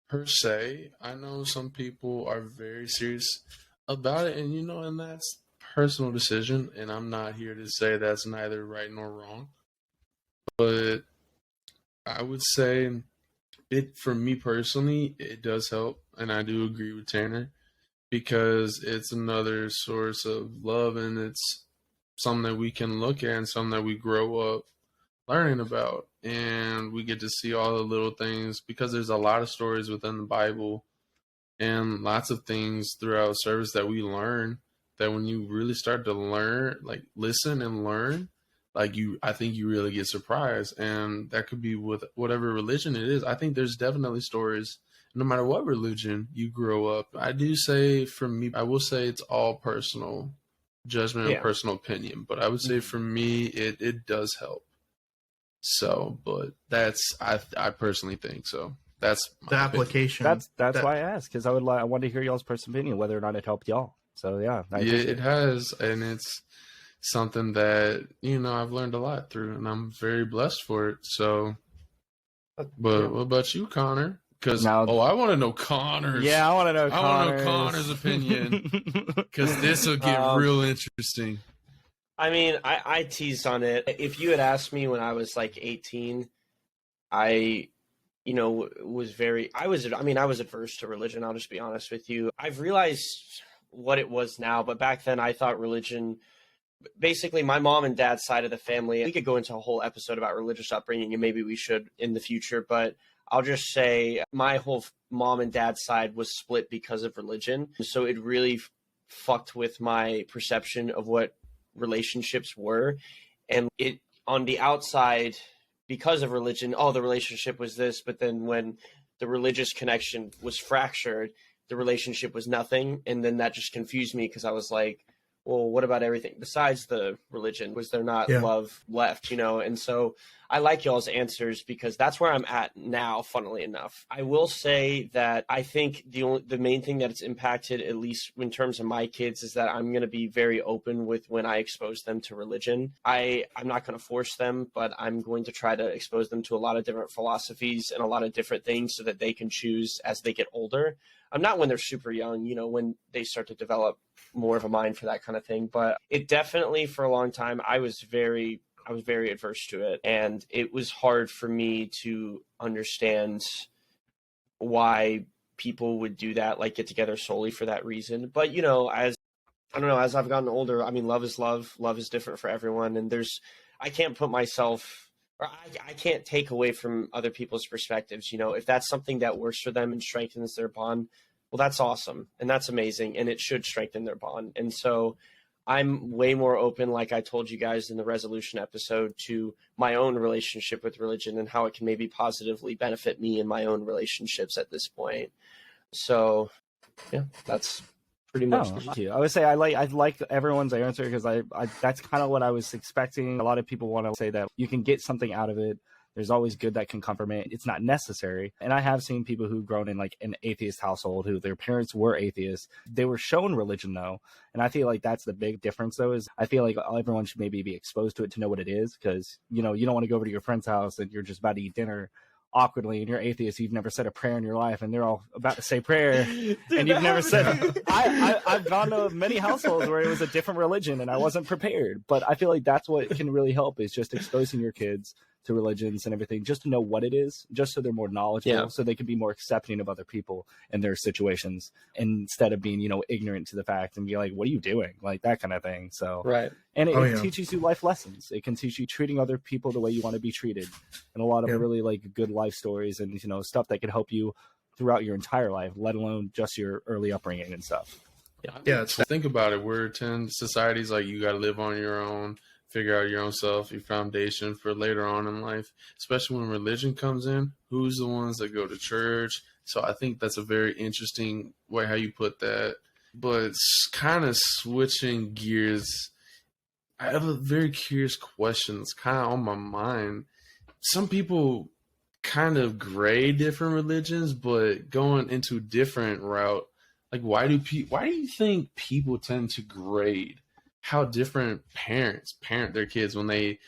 per se. I know some people are very serious about it, and that's personal decision, and I'm not here to say that's neither right nor wrong. But I would say for me personally, it does help, and I do agree with Tanner, because it's another source of love, and it's something that we can look at and something that we grow up learning about, and we get to see all the little things, because there's a lot of stories within the Bible and lots of things throughout service that we learn, that when you really start to learn, like listen and learn, I think you really get surprised. And that could be with whatever religion it is. I think there's definitely stories, no matter what religion you grow up. I do say, for me, I will say it's all personal judgment and personal opinion, but I would say for me, it does help. So, but that's, I personally think so. That's the application. That's why I asked, because I want to hear y'all's personal opinion, whether or not it helped y'all. So yeah, it has, and it's something that I've learned a lot through, and I'm very blessed for it. So, but what about you, Connor? Because I want to know Connor's. Yeah, I want to know. I want to know Connor's opinion, because this will get real interesting. I mean, I teased on it. If you had asked me when I was like 18, I was adverse to religion. I'll just be honest with you. I've realized what it was now, but back then I thought religion, basically my mom and dad's side of the family, we could go into a whole episode about religious upbringing, and maybe we should in the future, but I'll just say my whole mom and dad's side was split because of religion. So it really fucked with my perception of what relationships were. And it, on the outside, because of religion, the relationship was this, but then when the religious connection was fractured, the relationship was nothing. And then that just confused me, because I was like, well, what about everything besides the religion? Was there not love left, And so I like y'all's answers, because that's where I'm at now, funnily enough. I will say that I think the main thing that it's impacted, at least in terms of my kids, is that I'm going to be very open with when I expose them to religion. I'm not going to force them, but I'm going to try to expose them to a lot of different philosophies and a lot of different things so that they can choose as they get older. I'm not when they're super young, when they start to develop more of a mind for that kind of thing. But it definitely, for a long time, I was very adverse to it. And it was hard for me to understand why people would do that, like get together solely for that reason. But, as I've gotten older, I mean, love is love. Love is different for everyone. And I can't put myself, or I can't take away from other people's perspectives. If that's something that works for them and strengthens their bond, well, that's awesome. And that's amazing. And it should strengthen their bond. And so I'm way more open, like I told you guys in the resolution episode, to my own relationship with religion and how it can maybe positively benefit me in my own relationships at this point. So yeah, that's pretty much. Thank you. I would say I like everyone's answer, because I that's kind of what I was expecting. A lot of people want to say that you can get something out of it. There's always good that can come from it. It's not necessary. And I have seen people who've grown in like an atheist household, who their parents were atheists. They were shown religion though. And I feel like that's the big difference though, is I feel like everyone should maybe be exposed to it to know what it is. Because, you don't want to go over to your friend's house and you're just about to eat dinner awkwardly and you're atheist, you've never said a prayer in your life, and they're all about to say prayer Dude, and you've never said happened. it. I've gone to many households where it was a different religion and I wasn't prepared, but I feel like that's what can really help, is just exposing your kids to religions and everything, just to know what it is, just so they're more knowledgeable, so they can be more accepting of other people and their situations, instead of being, you know, ignorant to the fact and be like, what are you doing? Like that kind of thing. So, Right. and it teaches you life lessons. It can teach you treating other people the way you want to be treated, and a lot of really like good life stories and, you know, stuff that can help you throughout your entire life, let alone just your early upbringing and stuff. Yeah. Think about it. We're 10 societies like you got to live on your own, figure out your own self, your foundation for later on in life, especially when religion comes in. Who's the ones that go to church? So I think that's a very interesting way how you put that. But kind of switching gears, I have a very curious question that's kind of on my mind. Some people kind of grade different religions, but going into a different route, like why do you think people tend to grade how different parents parent their kids when they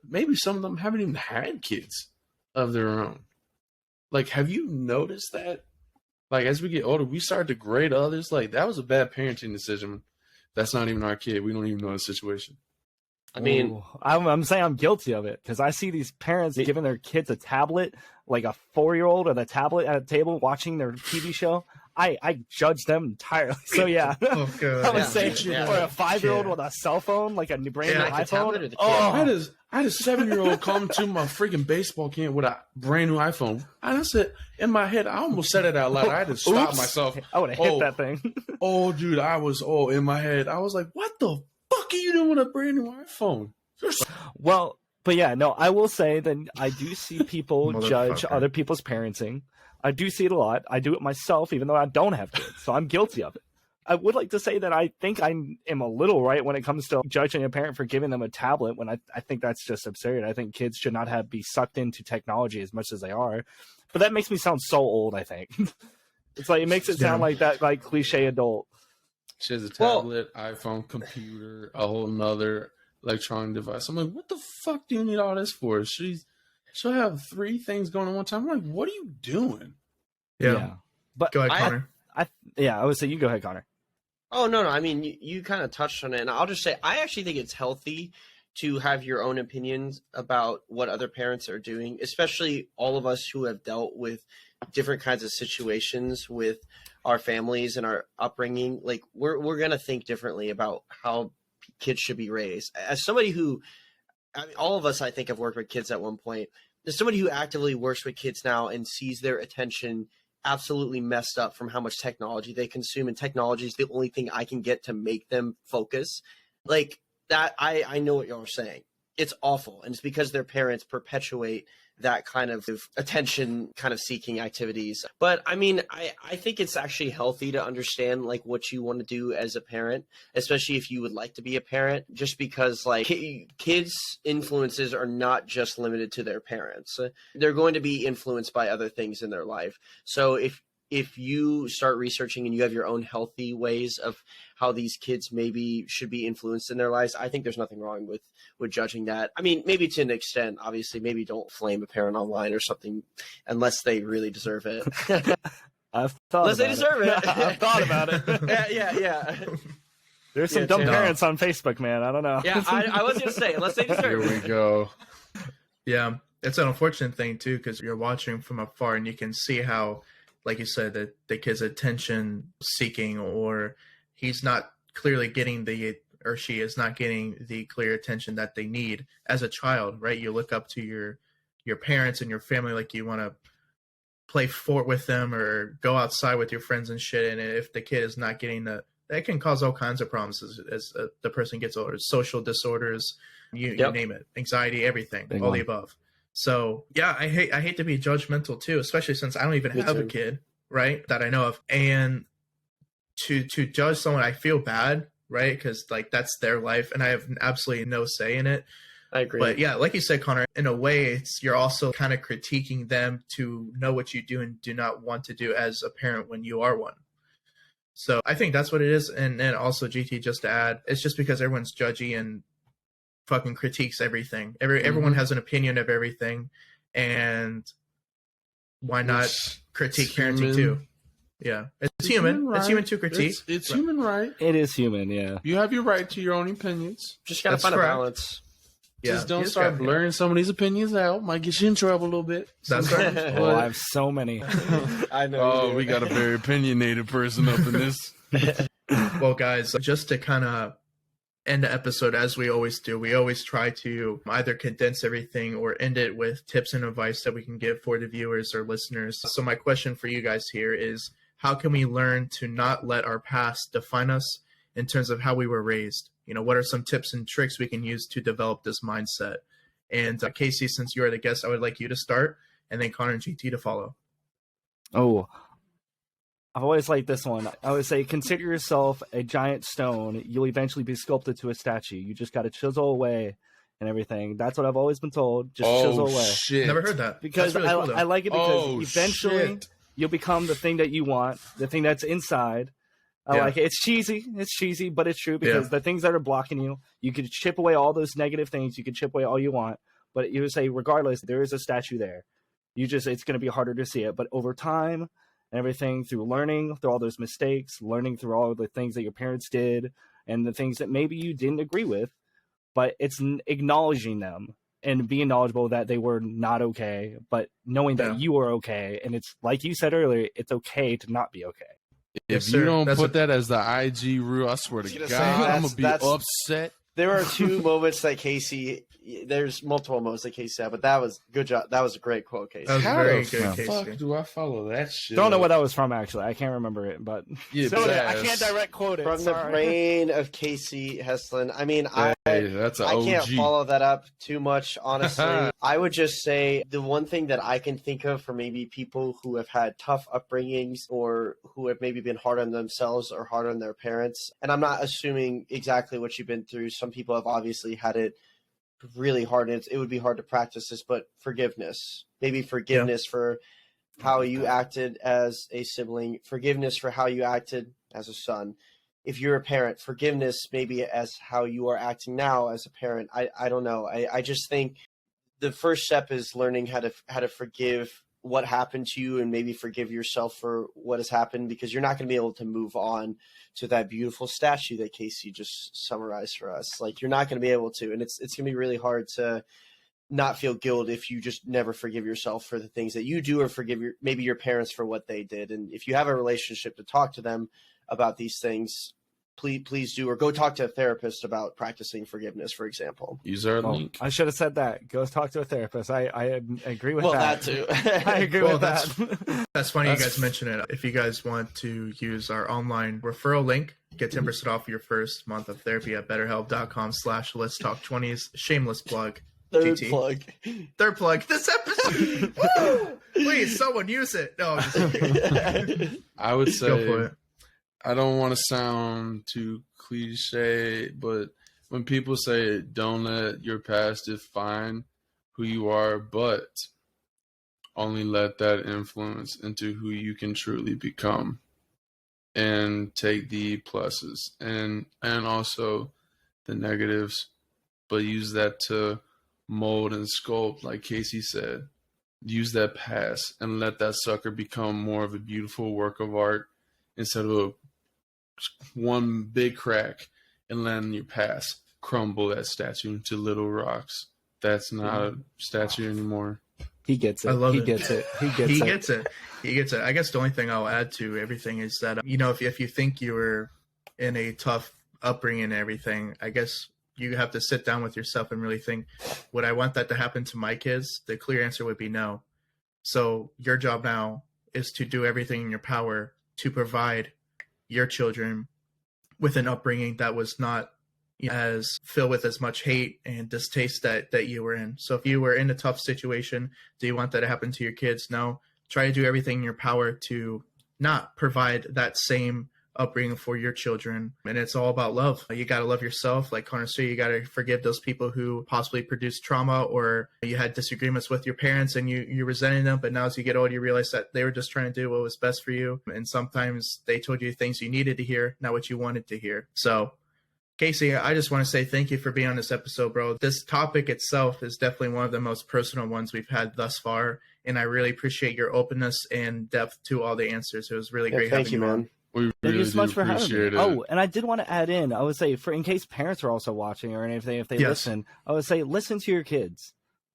maybe some of them haven't even had kids of their own? Like, have you noticed that? Like, as we get older, we start to grade others. Like, that was a bad parenting decision. That's not even our kid. We don't even know the situation. I mean, ooh, I'm saying I'm guilty of it, because I see these parents giving their kids a tablet, like a 4-year-old with a tablet at a table watching their TV show. I judge them entirely. So yeah, Oh, God. I would Yeah. say, Yeah. or a 5-year-old Yeah. with a cell phone, like a brand new like the tablet or iPhone. the kid? Oh, I had a 7-year-old come to my freaking baseball camp with a brand new iPhone. And I said, in my head, I almost said it out loud. I had to stop oops. myself. I would have hit that thing. Oh, dude, in my head. I was like, what the fuck are you doing with a brand new iPhone? Well, but yeah, no, I will say that I do see people judge Motherfucker. other people's parenting. I do see it a lot. I do it myself, even though I don't have kids, so I'm guilty of it. I would like to say that I think I am a little right when it comes to judging a parent for giving them a tablet, when I think that's just absurd. I think kids should not be sucked into technology as much as they are. But that makes me sound so old, I think. It's like, it makes it sound like that, like cliche adult. She has a tablet, iPhone, computer, a whole nother electronic device. I'm like, what the fuck do you need all this for? She'll have 3 things going on one time. I'm like, what are you doing? Yeah. But Go ahead, Connor. I would say you go ahead, Connor. Oh, no. I mean, you kind of touched on it. And I'll just say, I actually think it's healthy to have your own opinions about what other parents are doing, especially all of us who have dealt with different kinds of situations with our families and our upbringing. Like, we're going to think differently about how kids should be raised. As somebody who, I mean, all of us, I think, have worked with kids at one point. There's somebody who actively works with kids now and sees their attention absolutely messed up from how much technology they consume, and technology is the only thing I can get to make them focus. Like that, I know what you're saying. It's awful, and it's because their parents perpetuate that kind of attention kind of seeking activities. But I mean, I think it's actually healthy to understand like what you want to do as a parent, especially if you would like to be a parent, just because like kids' influences are not just limited to their parents. They're going to be influenced by other things in their life. So if you start researching and you have your own healthy ways of how these kids maybe should be influenced in their lives, I think there's nothing wrong with judging that. I mean, maybe to an extent, obviously, maybe don't flame a parent online or something unless they really deserve it. I've thought Unless they deserve it. I've thought about it. Yeah. There's some dumb parents on Facebook, man. I don't know. Yeah, I was going to say, unless they deserve it. Here we go. Yeah, it's an unfortunate thing too, because you're watching from afar and you can see how, like you said, that the kid's attention seeking, or he's not clearly getting or she is not getting the clear attention that they need as a child, right? You look up to your parents and your family, like you want to play fort with them or go outside with your friends and shit. And if the kid is not getting that can cause all kinds of problems as the person gets older, social disorders, you name it, anxiety, everything, all the above. So yeah, I hate to be judgmental too, especially since I don't even have a kid, right, that I know of. And to judge someone, I feel bad, right? Because like that's their life and I have absolutely no say in it. I agree. But yeah, like you said, Connor, in a way, you're also kind of critiquing them to know what you do and do not want to do as a parent when you are one. So I think that's what it is. And then also, GT, just to add, it's just because everyone's judgy and fucking critiques everything. Everyone has an opinion of everything. And why not It's critique parenting human. too? Yeah, it's human. right. It's human to critique. It's human right. It is human, yeah. You have your right to your own opinions. Just gotta That's find correct. a balance. Yeah, Just don't you start gotta- blurring some of these opinions out. Might get you in trouble a little bit. That's right. sometimes, Oh, I but- have so many. I know. Oh, you do. we got a very opinionated person up in this. Well, guys, just to kind of end the episode as we always do, we always try to either condense everything or end it with tips and advice that we can give for the viewers or listeners. So my question for you guys here is, how can we learn to not let our past define us in terms of how we were raised? You know, what are some tips and tricks we can use to develop this mindset? And Casey, since you are the guest, I would like you to start, and then Connor and GT to follow. Oh, I've always liked this one. I would say, consider yourself a giant stone. You'll eventually be sculpted to a statue. You just got to chisel away and everything. That's what I've always been told. Just chisel away. Shit. Never heard that. Because That's really cool, though. I like it because Oh, eventually shit. you'll become the thing that you want, the thing that's inside. I Yeah. like it. It's cheesy, but it's true because Yeah. the things that are blocking you, you could chip away all those negative things. You could chip away all you want, but you would say, regardless, there is a statue there. It's going to be harder to see it. But over time and everything, through learning, through all those mistakes, learning through all the things that your parents did and the things that maybe you didn't agree with, but it's acknowledging them and being knowledgeable that they were not okay, but knowing that Yeah. you are okay. And it's like you said earlier, it's okay to not be okay. Yes, If sir. you don't That's put what- that as the IG rule, I swear to gonna God, say, I'm that's- gonna be that's- upset. There are two moments that Casey. There's multiple moments that Casey had, but that was good job. That was a great quote, Casey. That was How very the good, fuck Casey. do I follow that shit? Don't know up? what that was from, actually. I can't remember it, but Yeah, so I Baz. can't direct quote it. From the sorry. brain of Casey Heslin. I mean, Hey, that's an I can't OG. follow that up too much, honestly. I would just say the one thing that I can think of for maybe people who have had tough upbringings or who have maybe been hard on themselves or hard on their parents, and I'm not assuming exactly what you've been through. Some people have obviously had it really hard, and it would be hard to practice this, but forgiveness. Maybe forgiveness for how you acted as a sibling, forgiveness for how you acted as a son. If you're a parent, forgiveness maybe as how you are acting now as a parent. I don't know. I just think the first step is learning how to forgive what happened to you and maybe forgive yourself for what has happened, because you're not going to be able to move on to that beautiful statue that Casey just summarized for us. Like, you're not going to be able to, and it's going to be really hard to not feel guilt if you just never forgive yourself for the things that you do, or forgive maybe your parents for what they did. And if you have a relationship to talk to them about these things, please do, or go talk to a therapist about practicing forgiveness, for example. Use our Well, link. I should have said that. Go talk to a therapist. I agree with Well, that. that too. I agree Well, with that. That's funny you That's- guys mention it. If you guys want to use our online referral link, get 10% off your first month of therapy at betterhelp.com/let's talk 20s. Shameless plug. Third GT. plug. Third plug. This episode. Woo! Please, someone use it. No, I'm just kidding. I would say, Go for it. I don't want to sound too cliche, but when people say don't let your past define who you are, but only let that influence into who you can truly become, and take the pluses and also the negatives, but use that to mold and sculpt, like Casey said. Use that past and let that sucker become more of a beautiful work of art instead of one big crack and letting your past crumble that statue into little rocks. That's not a statue anymore. He gets it. I love he it. gets it. He gets He it. gets it. He gets it. I guess the only thing I'll add to everything is that, if you think you were in a tough upbringing and everything, I guess you have to sit down with yourself and really think, would I want that to happen to my kids? The clear answer would be no. So your job now is to do everything in your power to provide your children with an upbringing that was not as filled with as much hate and distaste that you were in. So if you were in a tough situation, do you want that to happen to your kids? No. Try to do everything in your power to not provide that same upbringing for your children. And it's all about love. You got to love yourself. Like Connor said, you got to forgive those people who possibly produced trauma, or you had disagreements with your parents and you resented them. But now as you get older, you realize that they were just trying to do what was best for you. And sometimes they told you things you needed to hear, not what you wanted to hear. So Casey, I just want to say thank you for being on this episode, bro. This topic itself is definitely one of the most personal ones we've had thus far. and I really appreciate your openness and depth to all the answers. It was really great Thank having you, you on. man. We Thank really you so much do for having me. appreciate it. Oh, and I did want to add in, I would say, for in case parents are also watching or anything, if they Yes. listen, I would say listen to your kids.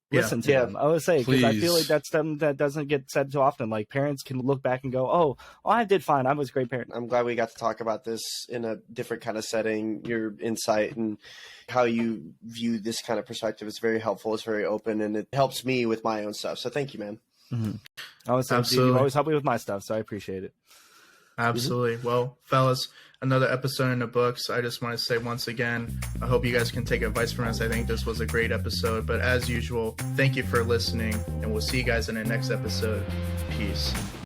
Yeah. Listen to Yeah. them. I would say, because I feel Please. like that's something that doesn't get said too often. Like parents can look back and go, "Oh, I did fine. I was a great parent." I'm glad we got to talk about this in a different kind of setting. Your insight and how you view this kind of perspective is very helpful. It's very open, and it helps me with my own stuff. So thank you, man. Mm-hmm. I would say, Absolutely. you've always helped me with my stuff, so I appreciate it. Absolutely. Well, fellas, another episode in the books. I just want to say once again, I hope you guys can take advice from us. I think this was a great episode. But as usual, thank you for listening, and we'll see you guys in the next episode. Peace.